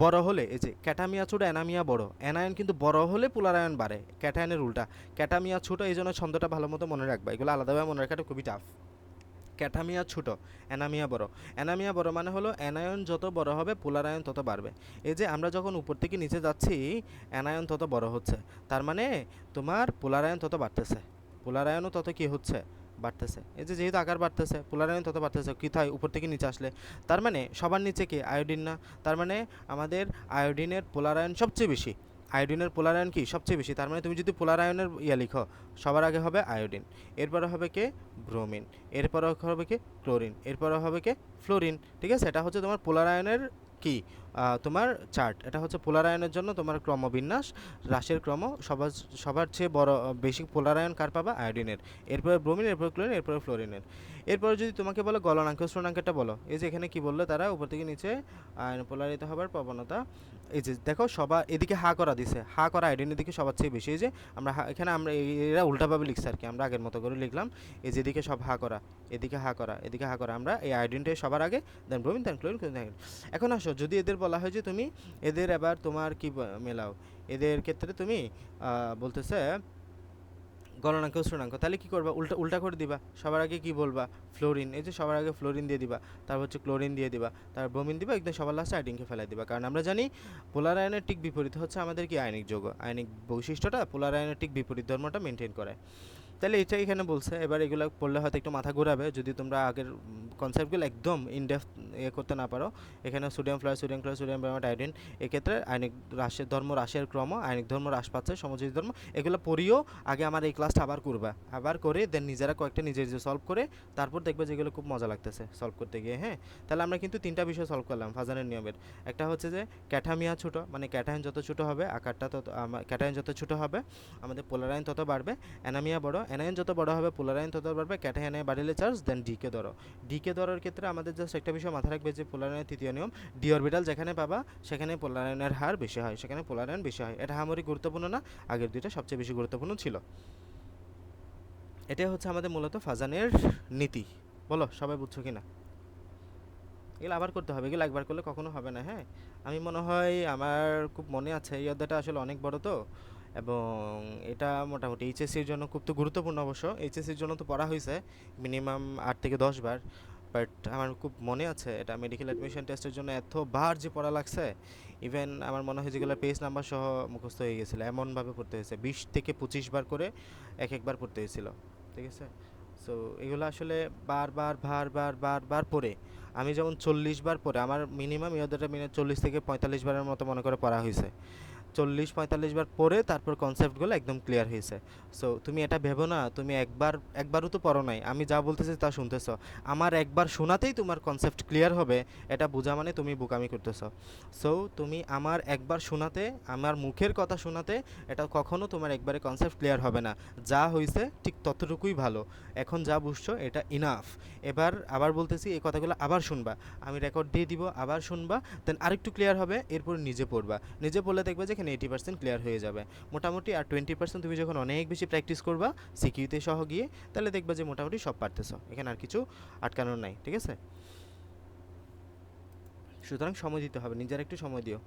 বড় হলে, এই যে ক্যাটামিয়া ছোট, অ্যানামিয়া বড়, অ্যানায়ন কিন্তু বড় হলে পোলারায়ন বাড়ে, ক্যাটায়নের উল্টা। ক্যাটামিয়া ছোট, এই জন্য ছন্দটা ভালো মতো মনে রাখবা, এগুলো আলাদাভাবে মনে রাখাটা খুবই টাফ। ক্যাটামিয়া ছোট, অ্যানামিয়া বড়। অ্যানামিয়া বড় মানে হলো অ্যানায়ন যত বড় হবে পোলারায়ন তত বাড়বে। এই যে আমরা যখন উপর থেকে নিচে যাচ্ছি, অ্যানায়ন তত বড় হচ্ছে, তার মানে তোমার পোলারায়ন তত বাড়তেছে, পোলারায়নও তত কি হচ্ছে? বাড়তেছে। এই যে যেহেতু আকার বাড়তেছে, পোলারায়ন তত বাড়তেছে কোথায়? উপর থেকে নিচে আসলে। তার মানে সবার নিচে কি? আয়োডিন না? তার মানে আমাদের আয়োডিনের পোলারায়ন সবচেয়ে বেশি। আয়োডিনের পোলার আয়ন কি সবচেয়ে বেশি, তার মানে তুমি যদি পোলার আয়নের লিখো সবার আগে হবে আয়োডিন, এরপরে হবে কে ব্রোমিন, এরপরে হবে কে ক্লোরিন, এরপরে হবে কে ফ্লোরিন। ঠিক আছে, এটা হচ্ছে তোমার পোলার আয়নের কি তোমার চার্ট। এটা হচ্ছে পোলার আয়নের জন্য তোমার ক্রমবিন্যাস, হ্রাসের ক্রম। সবার সবার চেয়ে বড় বেশি পোলার আয়ন কার পাবা, আয়োডিনের, এরপরে ব্রোমিন, এরপরে ক্লোরিন, এরপরে ফ্লোরিনের। এরপরে যদি তোমাকে বলো গলনাঙ্ক স্ফুটনাঙ্কটা বলো, এই যে এখানে কি বললো তারা উপর থেকে নিচে আয়ন পোলারিত হবার প্রবণতা। এই যে দেখো সবার এদিকে হা করা দিছে, হা করা আয়োডিনের দিকে সবার চেয়ে বেশি। এই যে আমরা এখানে আমরা এরা উল্টাভাবে লিখছে আর কি, আমরা আগের মতো করে লিখলাম। এই যে এদিকে সব হা করা, এদিকে হা করা, এদিকে হা করা, আমরা এই আয়োডিনটাই সবার আগে, দেন ব্রোমিন, দেন ক্লোরিন, দেন। এখন আসো, যদি এদের বলা হয় যে তুমি এদের এবার তোমার কি মেলাও, এদের ক্ষেত্রে তুমি বলতেছে গলনাঙ্ক স্ফুটনাঙ্ক, তাহলে কি করবা, উল্টা উল্টা করে দিবা। সবার আগে কি বলবা, ফ্লোরিন, এই যে সবার আগে ফ্লোরিন দিয়ে দিবা, তারপর হচ্ছে ক্লোরিন দিয়ে দিবা, তারপর ব্রোমিন দিবা, একদম সবার লাস্টে আয়োডিনকে ফেলাই দিবা। কারণ আমরা জানি পোলার আয়নের ঠিক বিপরীত হচ্ছে আমাদের কি আয়নিক যৌগ, আয়নিক বৈশিষ্ট্যটা পোলার আয়নের ঠিক বিপরীত ধর্মটা মেনটেন করে। তাহলে এটা এখানে বলছে। এবার এগুলো পড়লে হয়তো একটু মাথা ঘোরাবে যদি তোমরা আগের কনসেপ্টগুলো একদম ইনডেপথ করতে না পারো। এখানে sodium fluoride, sodium chloride, sodium bromide, iodine, এক্ষেত্রে আয়নিক হ্রাসের ধর্ম, হ্রাসের ক্রম, আয়নিক ধর্ম হ্রাস পাচ্ছে, সমযোজী ধর্ম, এগুলো পড়িও আগে আমার এই ক্লাসটা আবার করবা, আবার করে দেন নিজেরা কয়েকটা নিজে সলভ করে তারপর দেখবে যেগুলো খুব মজা লাগতেছে সলভ করতে গিয়ে। হ্যাঁ, তাহলে আমরা কিন্তু তিনটা বিষয় সলভ করলাম ফাজানের নিয়মের। একটা হচ্ছে যে ক্যাটামিয়া ছোটো, মানে ক্যাটায়ন যত ছোটো হবে আকারটা তত, ক্যাটায়ন যত ছোটো হবে আমাদের পোলার আয়ন তত বাড়বে। অ্যানামিয়া বড়, অ্যানায়ন যত বড় হবে পোলার আয়ন তত বাড়বে। ক্যাটায়নে বাড়িলে চার্জ, দেন ডিকে ধরো। ডিকে ধরার ক্ষেত্রে আমাদের জাস্ট একটা বিষয় মাথায় রাখবে যে পোলার আয়নের তৃতীয় নিয়ম, ডি অরবিটাল যেখানে পাবা সেখানে পোলার আয়নের হার বেশি হয়, সেখানে পোলার আয়ন বেশি হয়। এটা হামরি গুরুত্বপূর্ণ না, আগের দুইটা সবচেয়ে বেশি গুরুত্বপূর্ণ ছিল। এটাই হচ্ছে আমাদের মূলত ফাজানের নীতি। বলো সবাই বুঝছো কিনা? এগুলো আবার করতে হবে, এগুলো একবার করলে কখনো হবে না। হ্যাঁ, আমি মনে হয় আমার খুব মনে আছে, এই অধ্যায়টা আসলে অনেক বড় তো, এবং এটা মোটামুটি এইচএসসির জন্য খুব তো গুরুত্বপূর্ণ। অবশ্য এইচএসসির জন্য তো পড়া হয়েছে মিনিমাম 8 থেকে 10 বার, বাট আমার খুব মনে আছে এটা মেডিকেল অ্যাডমিশন টেস্টের জন্য এতবার যে পড়া লাগছে, ইভেন আমার মনে হয় যেগুলো পেজ নাম্বার সহ মুখস্থ হয়ে গেছিলো, এমনভাবে পড়তে হয়েছে 20 থেকে 25 বার করে একবার পড়তে হয়েছিল। ঠিক আছে, সো এগুলো আসলে বারবার বারবার বারবার পড়ে, আমি যেমন 40 বার পড়ে আমার মিনিমাম এই অধ্যায়টা 40 থেকে 45 বারের মতো মনে করে পড়া হয়েছে। 40-45 বার পড়ে তারপর কনসেপ্টগুলো একদম ক্লিয়ার হয়েছে। সো তুমি এটা ভেবো না তুমি একবারও তো পড়ো নাই, আমি যা বলতেছি তা শুনতেছ, আমার একবার শোনাতেই তোমার কনসেপ্ট ক্লিয়ার হবে, এটা বোঝা মানে তুমি বোকামি করতেছ। সো তুমি আমার একবার শোনাতে, আমার মুখের কথা শোনাতে এটা কখনো তোমার একবারে কনসেপ্ট ক্লিয়ার হবে না। যা হয়েছে ঠিক ততটুকুই ভালো, এখন যা বুঝছো এটা ইনাফ। এবার আবার বলতেছি এই কথাগুলো আবার শুনবা, আমি রেকর্ড দিয়ে দিব, আবার শুনবা, দেন আরেকটু ক্লিয়ার হবে, এরপর নিজে পড়বা। নিজে পড়লে দেখবে যে এখানে 80% ক্লিয়ার হয়ে যাবে মোটামুটি। আর 20% তুমি যখন অনেক বেশি প্র্যাকটিস করবা সিকিউতে সহ গিয়ে, তাহলে দেখবা যে মোটামুটি সব পারতেছো, এখানে আর কিছু আটকানোর নাই। ঠিক আছে, সুতরাং সময় দিতে হবে, নিজের একটু সময় দিও।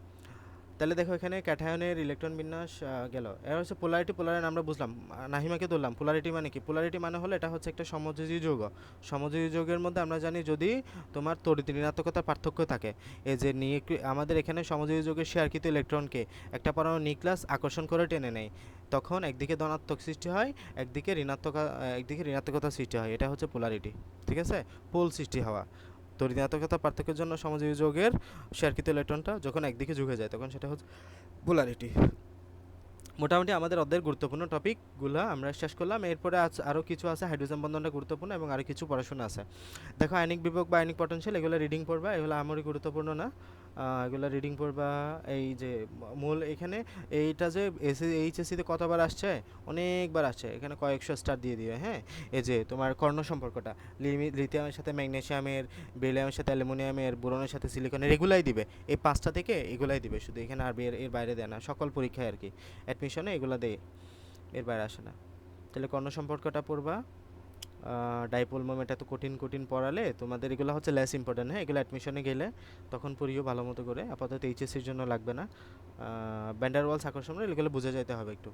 তাহলে দেখো এখানে ক্যাটায়নের ইলেকট্রন বিন্যাস গেল। এর হচ্ছে পোলারিটি, পোলারায়ন আমরা বুঝলাম, নাহিমাকে ধরলাম। পোলারিটি মানে কি? পোলারিটি মানে হলো এটা হচ্ছে একটা সমযোজী যৌগ। সমযোজী যৌগের মধ্যে আমরা জানি যদি তোমার তড়িৎ ঋণাত্মকতার পার্থক্য থাকে, এই যে আমাদের এখানে সমযোজী যৌগের শেয়ারকৃত ইলেকট্রনকে একটা পরমাণু নিউক্লিয়াস আকর্ষণ করে টেনে নেয়, তখন একদিকে ধনাত্মক সৃষ্টি হয়, একদিকে ঋণাত্মকতা সৃষ্টি হয়, এটা হচ্ছে পোলারিটি। ঠিক আছে, পোল সৃষ্টি হওয়া। তড়িৎ ঋণাত্মকতার পার্থক্যের জন্য সমযোজী যৌগের শেয়ারকৃত ইলেকট্রনটা যখন একদিকে ঝুঁকে যায় তখন সেটা হচ্ছে পোলারিটি। মোটামুটি আমাদের অর্ধেক গুরুত্বপূর্ণ টপিকগুলো আমরা শেষ করলাম। এরপরে আরও কিছু আছে, হাইড্রোজেন বন্ধনটা গুরুত্বপূর্ণ এবং আরও কিছু পড়াশোনা আছে। দেখো আয়নিক বিভব বা আয়নিক পটেনশিয়াল, এগুলো রিডিং পড়বা, এগুলো আমারই গুরুত্বপূর্ণ না, এগুলো রিডিং পড়বা। এই যে মূল এখানে এইটা যে এইচএসসিতে কতবার আসছে, অনেকবার আসছে, এখানে কয়েকশো স্টার দিয়ে দিবে। হ্যাঁ, এই যে তোমার কর্ণ সম্পর্কটা, লিথিয়ামের সাথে ম্যাগনেসিয়ামের, বেরিলিয়ামের সাথে অ্যালুমিনিয়ামের, বোরনের সাথে সিলিকনের, এগুলাই দিবে। এই 5টা থেকে এগুলাই দিবে শুধু, এখানে আর এর বাইরে দেয় না, সকল পরীক্ষায় আর কি অ্যাডমিশনে এগুলো দেয়, এর বাইরে আসে না। তাহলে কর্ণ সম্পর্কটা পড়বা। ডাইপোল মোমেন্ট এত কঠিন কঠিন পড়ালে তোমাদের এগুলো হচ্ছে লেস ইম্পর্টেন্ট। হ্যাঁ, এগুলো অ্যাডমিশনে গেলে তখন পড়িও ভালো মতো করে, আপাতত এইচএসসির জন্য লাগবে না। ব্যান্ডার ওয়ালস আকর্ষণ, এগুলো বুঝে যেতে হবে একটু।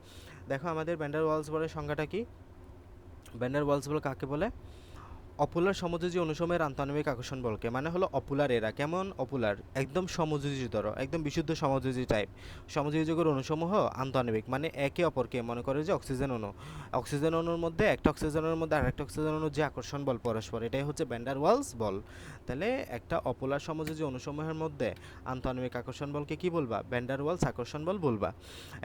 দেখো আমাদের ব্যান্ডার ওয়ালস বলের সংজ্ঞাটা কি? ব্যান্ডার ওয়ালস বল কাকে বলে? অপোলার সমযোজী অনুসময়ের আন্তঃআণবিক আকর্ষণ বলকে, মানে হলো অপোলার এরা কেমন অপোলার, একদম সমযোজীতর, একদম বিশুদ্ধ সমযোজী টাইপ। সমযোজী যৌগের অনুসমূহ আন্তঃআণবিক মানে একে অপরকে, মনে করে যে অক্সিজেন অণু, অক্সিজেন অণুর মধ্যে একটা অক্সিজেনের মধ্যে আরেকটা অক্সিজেন অণুর যে আকর্ষণ বল পরস্পর, এটাই হচ্ছে ভ্যান ডার ওয়ালস বল। তাহলে একটা অপোলার সমযোজী অনুসমূহের মধ্যে আন্তঃআণবিক আকর্ষণ বলকে কি বলবা, ভ্যান ডার ওয়ালস আকর্ষণ বল বলবা।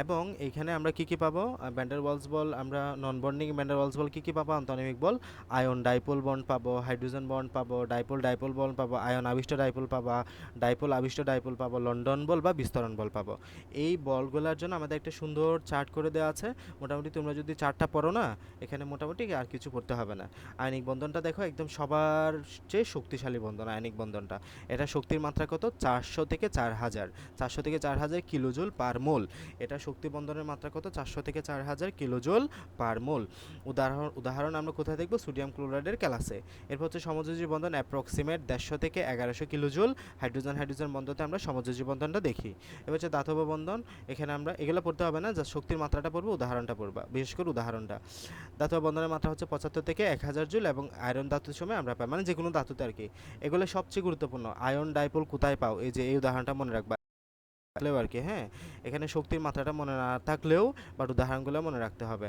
এবং এইখানে আমরা কি কি পাবো, ভ্যান ডার ওয়ালস বল, আমরা নন বন্ডিং ভ্যান ডার ওয়ালস বল কি কি পাবো, আন্তঃআণবিক বল আয়ন ডাইপোল বন্ড পাবো, হাইড্রোজেন বন্ড পাবো, ডাইপোল ডাইপোল বন্ড পাবো, আয়ন আবিষ্ট ডাইপোল পাবা, ডাইপোল আবিষ্ট ডাইপোল পাবো, লন্ডন বল বা বিস্তরণ বল পাবো। এই বলগুলোর জন্য আমাদের একটা সুন্দর চার্ট করে দেওয়া আছে। মোটামুটি তোমরা যদি চার্টটা পড়ো না, এখানে মোটামুটি আর কিছু পড়তে হবে না। আয়নিক বন্ধনটা দেখো একদম সবার চেয়ে শক্তিশালী বন্ধন আয়নিক বন্ধনটা। এটা শক্তির মাত্রা কত, 400 থেকে 4000, 400 থেকে 4000 কিলোজুল পার মোল। এটা শক্তি বন্ধনের মাত্রা কত, 400 থেকে 4000 কিলোজুল পার মোল। উদাহরণ আমরা কোথায় দেখব, সোডিয়াম ক্লোরাইডের ক্লাসে। এরপর হচ্ছে সমযোজী বন্ধন অ্যাপ্রক্সিমেট 150 থেকে 1100 কিলোজুল। হাইড্রোজেন হাইড্রোজেন বন্ধনতে আমরা সমযোজী বন্ধনটা দেখি। এবার হচ্ছে ধাতব বন্ধন, এখানে আমরা এগুলো পড়তে হবে না, যা শক্তির মাত্রাটা পড়বো, উদাহরণটা পড়বা, বিশেষ করে উদাহরণটা। ধাতব বন্ধনের মাত্রা হচ্ছে 75 থেকে 1000 জুল, এবং আয়রন ধাতুর সময় আমরা পাই, মানে যে কোনো ধাতুতে আর কি। এগুলো সবচেয়ে গুরুত্বপূর্ণ। আয়ন ডাইপোল কোথায় পাও, এই যে এই উদাহরণটা মনে রাখবা থাকলেও আর কি। হ্যাঁ, এখানে শক্তির মাত্রাটা মনে না থাকলেও বাট উদাহরণগুলো মনে রাখতে হবে।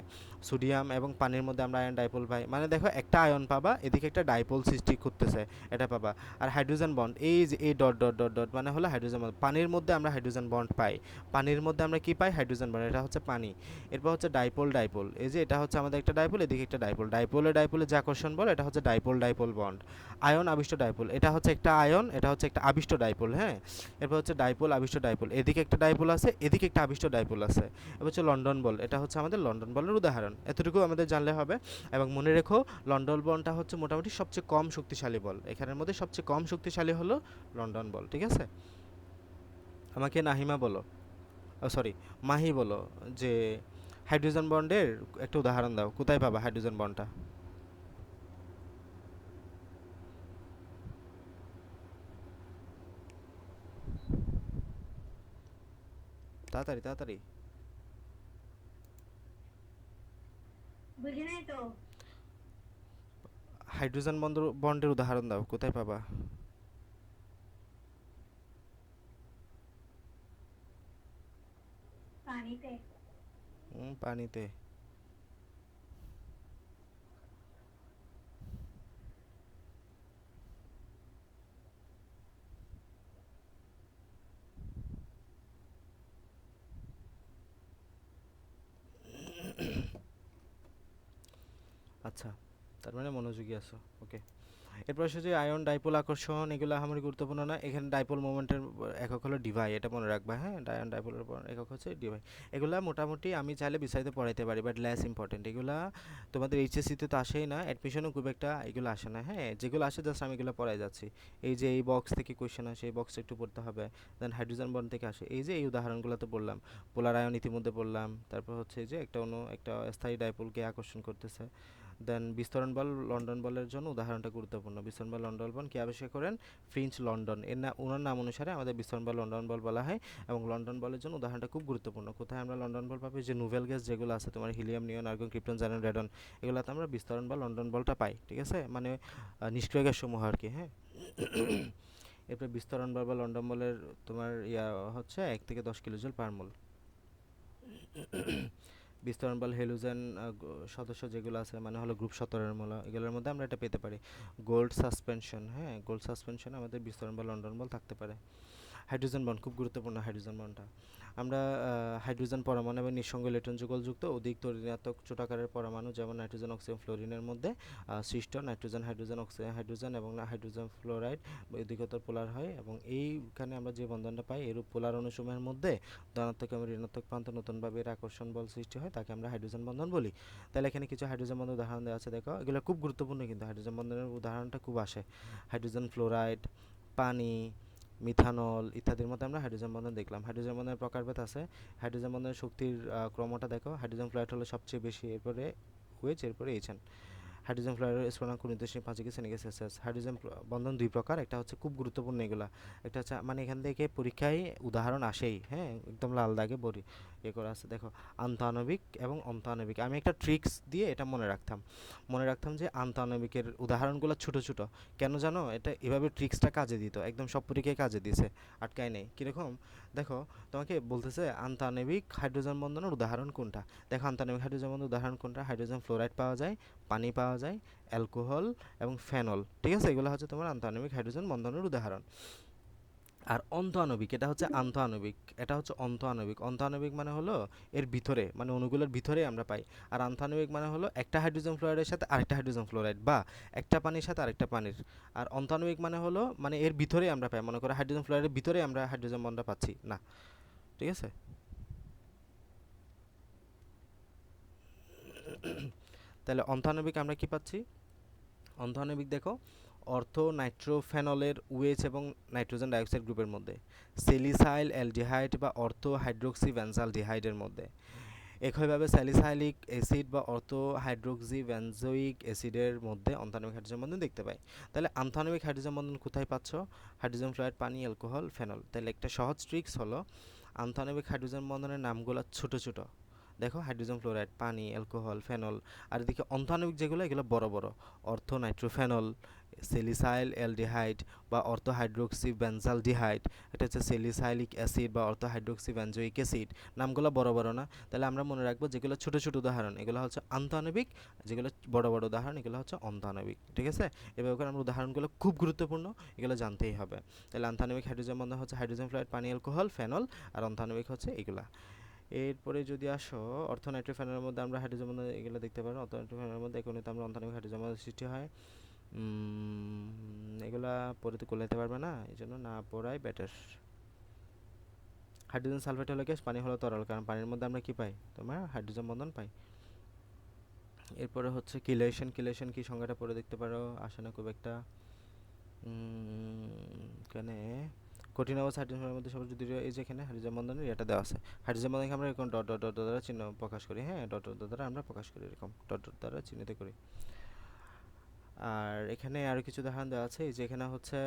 সোডিয়াম এবং পানির মধ্যে আমরা আয়ন ডাইপোল পাই, মানে দেখো একটা আয়ন পাবা, এদিকে একটা ডাইপোল সৃষ্টি করতেছে, এটা পাবা। আর হাইড্রোজেন বন্ড, এই যে এই ডট ডট ডট ডট মানে হলো হাইড্রোজেন বন্ড। পানির মধ্যে আমরা হাইড্রোজেন বন্ড পাই, পানির মধ্যে আমরা কি পাই, হাইড্রোজেন বন্ড, এটা হচ্ছে পানি। এরপর হচ্ছে ডাইপোল ডাইপোল, এই যে এটা হচ্ছে আমাদের একটা ডাইপোল, এদিকে একটা ডাইপোল, ডাইপোলে ডাইপোলে যে আকর্ষণ বল, এটা হচ্ছে ডাইপোল ডাইপোল বন্ড। আয়ন আবিষ্ট ডাইপোল, এটা হচ্ছে একটা আয়ন, এটা হচ্ছে একটা আবিষ্ট ডাইপোল। হ্যাঁ, এরপর হচ্ছে ডাইপোল আবিষ্ট ডাইপোল, এদিকে একটা ডাইপোল আছে, এদিকে একটা আবিষ্ট ডাইপোল আছে। এবার হচ্ছে লন্ডন বল, এটা হচ্ছে আমাদের লন্ডন বলের উদাহরণ। এতটুকু আমাদের জানলে হবে। এবং মনে রেখো লন্ডন বলটা হচ্ছে মোটামুটি সবচেয়ে কম শক্তিশালী বল, এখানের মধ্যে সবচেয়ে কম শক্তিশালী হলো লন্ডন বল। ঠিক আছে, আমাকে নাহিমা বলো, সরি মাহি বলো, যে হাইড্রোজেন বন্ডের একটা উদাহরণ দাও, কোথায় পাবা হাইড্রোজেন বন্ডটা। তাড়াতাড়ি তাড়াতাড়ি। বুঝি নাই তো। হাইড্রোজেন বন্ডের উদাহরণ দাও, কোথায় পাবা। পানিতে। পানিতে। আচ্ছা, তার মানে মনোযোগী আছো, ওকে। এরপর হচ্ছে যে আয়ন ডাইপোল আকর্ষণ, এগুলো আমার গুরুত্বপূর্ণ না। এখানে ডাইপোল মোমেন্টের একক হলো ডিভাই, এটা মনে রাখবা। হ্যাঁ, আয়ন ডাইপোলের একক হচ্ছে ডিভাই। এগুলা মোটামুটি আমি চাইলে বিস্তারিত পড়াইতে পারি, বাট লেস ইম্পর্টেন্ট। এগুলা তোমাদের এইচএসসিতে তো আসেই না, অ্যাডমিশনও খুব একটা এগুলো আসে না। হ্যাঁ, যেগুলো আসে জাস্ট আমি এগুলো পড়াই যাচ্ছি। এই যে এই বক্স থেকে কোয়েশ্চেন আসে, এই বক্সটা একটু পড়তে হবে। দেন হাইড্রোজেন বন্ড থেকে আসে, এই যে এই উদাহরণগুলো তো বললাম। পোলার আয়ন ইতিমধ্যে বললাম। তারপর হচ্ছে এই যে একটা অণু একটা স্থায়ী ডাইপোলকে আকর্ষণ করতেছে। দেন বিস্তরণ বল লন্ডন বলের জন্য উদাহরণটা গুরুত্বপূর্ণ। বিস্তরণ বল লন্ডন বল কে আবিষ্কার করেন, ফ্রিঞ্চ লন্ডন, এর না ওনার নাম অনুসারে আমাদের বিস্তরণ বল লন্ডন বল বলা হয়। এবং লন্ডন বলের জন্য উদাহরণটা খুব গুরুত্বপূর্ণ। কোথায় আমরা লন্ডন বল পাবো, যে নোবেল গ্যাস যেগুলো আছে তোমার হিলিয়াম নিয়ন আর্গন ক্রিপ্টন জার্ন রেডন, এগুলোতে আমরা বিস্তরণ বা লন্ডন বলটা পাই। ঠিক আছে, মানে নিষ্ক্রিয় গ্যাস সমূহ আর কি। হ্যাঁ, এরপর বিস্তরণ বল বা লন্ডন বলের তোমার হচ্ছে 1 থেকে 10 কিলোজুল পার মোল। বিস্তরণ বল হেলোজেন সদস্য যেগুলো আছে, মানে হলো গ্রুপ 17 মূল, এগুলোর মধ্যে আমরা এটা পেতে পারি। গোল্ড সাসপেনশন, হ্যাঁ, গোল্ড সাসপেনশন আমাদের বিস্তরণ বল লন্ডন বল থাকতে পারে। হাইড্রোজেন বন্ড খুব গুরুত্বপূর্ণ, হাইড্রোজেন বন্ডটা আমরা হাইড্রোজেন পরমাণু এবং নিঃসঙ্গ ইলেকট্রন যুগলযুক্ত অধিক ঋণাত্মক ছোট আকারের পরমাণু, যেমন নাইট্রোজেন অক্সিজেন ফ্লোরিনের মধ্যে সৃষ্ট নাইট্রোজেন হাইড্রোজেন অক্সিজেন হাইড্রোজেন এবং হাইড্রোজেন ফ্লোরাইড অধিকতর পোলার হয়। এবং এইখানে আমরা যে বন্ধনটা পাই, এরূপ পোলার অনুসমূহের মধ্যে ধনাত্মক এবং ঋণাত্মক প্রান্ত নতুনভাবে এর আকর্ষণ বল সৃষ্টি হয়, তাকে আমরা হাইড্রোজেন বন্ধন বলি। তাহলে এখানে কিছু হাইড্রোজেন বন্ধন উদাহরণ দেওয়া আছে, দেখো এগুলো খুব গুরুত্বপূর্ণ, কিন্তু হাইড্রোজেন বন্ধনের উদাহরণটা খুব আসে। হাইড্রোজেন ফ্লোরাইড, পানি, মিথানল ইত্যাদির মধ্যে আমরা হাইড্রোজেন বন্ধন দেখলাম। হাইড্রোজেন বন্ধনের প্রকারভেদ আছে। হাইড্রোজেন বন্ধনের শক্তির ক্রমটা দেখো, হাইড্রোজেন ফ্লোরাইড হলো সবচেয়ে বেশি, এরপরে ওয়েচ, এরপরে এইচএন। হাইড্রোজেন ফ্লোরাইডের স্ফুটনাঙ্ক 19.5 সেন্টিগ্রেড সেলসিয়াস। হাইড্রোজেন বন্ধন দুই প্রকার, একটা হচ্ছে খুব গুরুত্বপূর্ণ এগুলা, একটা হচ্ছে মানে এখান থেকে পরীক্ষায় উদাহরণ আসেই, হ্যাঁ, একদম লাল দাগে বলি। এ করা আছে দেখো, আন্তঃআণবিক এবং অন্তঃআণবিক। আমি একটা ট্রিক্স দিয়ে এটা মনে রাখতাম যে আন্তঃআণবিকের উদাহরণগুলো ছোট ছোট। কেন জানো, এটা এভাবে ট্রিক্সটা কাজে দিত, একদম সব পরীক্ষায় কাজে দিছে, আটকায় নেই। কীরকম, দেখো তোমাকে বলতেছে আন্তঃআণবিক হাইড্রোজেন বন্ধনের উদাহরণ কোনটা। দেখো আন্তঃআণবিক হাইড্রোজেন বন্ধনের উদাহরণ কোনটা, হাইড্রোজেন ফ্লোরাইড পাওয়া যায়, পানি পাওয়া যায়, অ্যালকোহল এবং ফেনল, ঠিক আছে, এগুলো হচ্ছে তোমার আন্তঃআণবিক হাইড্রোজেন বন্ধনের উদাহরণ। আর অন্তঃআণবিক এটা হচ্ছে আন্তঃআণবিক, এটা হচ্ছে অন্তঃআণবিক। অন্তঃআণবিক মানে হলো এর ভিতরে, মানে অণুগুলোর ভিতরে আমরা পাই। আর আন্তঃআণবিক মানে হলো একটা হাইড্রোজেন ফ্লোরাইডের সাথে আরেকটা হাইড্রোজেন ফ্লোরাইড, বা একটা পানির সাথে আরেকটা পানির। আর অন্তঃআণবিক মানে হলো মানে এর ভিতরে আমরা পাই, মনে করো হাইড্রোজেন ফ্লোরাইডের ভিতরে আমরা হাইড্রোজেন বন্ডটা পাচ্ছি না, ঠিক আছে। তাহলে অন্তঃআণবিক আমরা কি পাচ্ছি, অন্তঃআণবিক দেখো, অর্থো নাইট্রোফেনলের ওএইচ এবং নাইট্রোজেন ডাইঅক্সাইড গ্রুপের মধ্যে, সেলিসাইল অ্যালডিহাইড বা অর্থো হাইড্রোক্সি ভ্যানজালডিহাইডের মধ্যে। একইভাবে স্যালিসাইলিক অ্যাসিড বা অর্থো হাইড্রোক্সি ভ্যানজোইক অ্যাসিডের মধ্যে অন্তঃআণবিক হাইড্রোজেন বন্ধন দেখতে পাই। তাহলে আন্তঃআণবিক হাইড্রোজেন বন্ধন কোথায় পাচ্ছ, হাইড্রোজেন ফ্লোরাইড, পানি, অ্যালকোহল, ফেনল। তাহলে একটা সহজ ট্রিক্স হলো আন্তঃআণবিক হাইড্রোজেন বন্ধনের নামগুলো ছোট ছোট, দেখো হাইড্রোজেন ফ্লোরাইড, পানি, অ্যালকোহল, ফেনল। আর এদিকে অন্তঃআণবিক যেগুলো এগুলো বড় বড়, অর্থো নাইট্রোফেনল, সেলিসাইল অ্যালডিহাইড বা অর্থো হাইড্রোক্সি বেনজালডিহাইড, এটা হচ্ছে সেলিসাইলিক অ্যাসিড বা অর্থো হাইড্রোক্সি বেনজোইক অ্যাসিড। নামগুলো বড় বড় না, তাহলে আমরা মনে রাখবো যেগুলো ছোট ছোট উদাহরণ এগুলো হচ্ছে আন্তঃআণবিক, যেগুলো বড় বড় উদাহরণ এগুলো হচ্ছে অন্তঃআণবিক, ঠিক আছে। এভাবে করে আমরা উদাহরণগুলো খুব গুরুত্বপূর্ণ, এগুলো জানতেই হবে। তাহলে আন্তঃআণবিক হাইড্রোজেন বন্ধন হচ্ছে হাইড্রোজেন ফ্লোরাইড, পানি, অ্যালকোহল, ফেনল। আর অন্তঃআণবিক হচ্ছে এগুলা। এরপরে যদি আসো অর্থোনাইট্রোফেনের মধ্যে আমরা হাইড্রোজেন বন্ধন এগুলো দেখতে পারো, অর্থোনাইট্রোফেনের মধ্যে এগুলোতে আমরা অন্তঃআণবিক হাইড্রোজেন বন্ধন সৃষ্টি হয়। এগুলা পড়ে তো করতে পারবে না, এই জন্য না পড়াই বেটার। হাইড্রোজেন সালফেট হলো গ্যাস, পানি হলো তরল, কারণ পানির মধ্যে আমরা কি পাই, তোমার হাইড্রোজেন বন্ধন পাই। এরপরে হচ্ছে কিলেশন, কিলেশন কি সংজ্ঞাটা পড়ে দেখতে পারো, আসে না খুব একটা। এখানে কঠিন অবস্থা হাইড্রোজেনের মধ্যে সবচেয়ে দ্রুত, এই যে এখানে হাইড্রোজেন বন্ধনের এটা দেওয়া আছে। হাইড্রোজেন বন্ধনকে আমরা এরকম ডট ডট ডট দ্বারা চিহ্ন প্রকাশ করি, হ্যাঁ, ডট ডট দ্বারা আমরা প্রকাশ করি, এরকম ডট ডট দ্বারা চিহ্নিত করি। আর এখানে আরও কিছু উদাহরণ দেওয়া আছে, এই যে এখানে হচ্ছে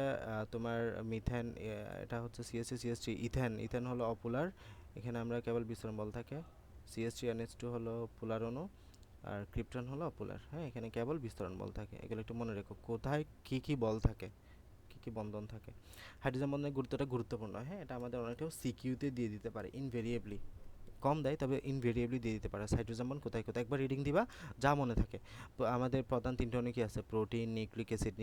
তোমার মিথেন, এটা হচ্ছে সিএসসি সিএস3, ইথেন, ইথেন হলো অপোলার, এখানে আমরা কেবল বিস্তরণ বল থাকে। CH3NH2 হলো পোলার অণু, আর ক্রিপ্টন হলো অপোলার, হ্যাঁ, এখানে কেবল বিস্তরণ বল থাকে। এগুলো একটু মনে রেখো, কোথায় কী কী বল থাকে, কী কী বন্ধন থাকে। হাইড্রোজেন বন্ধনের গুরুত্বটা গুরুত্বপূর্ণ, হ্যাঁ, এটা আমাদের অনেকটাও সিকিউতে দিয়ে দিতে পারে, ইনভেরিয়েবলি কম দেয় তবে ইনভেরিয়েবলি দিয়ে দিতে পারে হাইড্রোজেন বন্ড কোথায় কোথায়, একবার রিডিং দিবা যা মনে থাকে। আমাদের প্রধান তিনটে অণু কি আছে, প্রোটিন, নিউক্লিক অ্যাসিড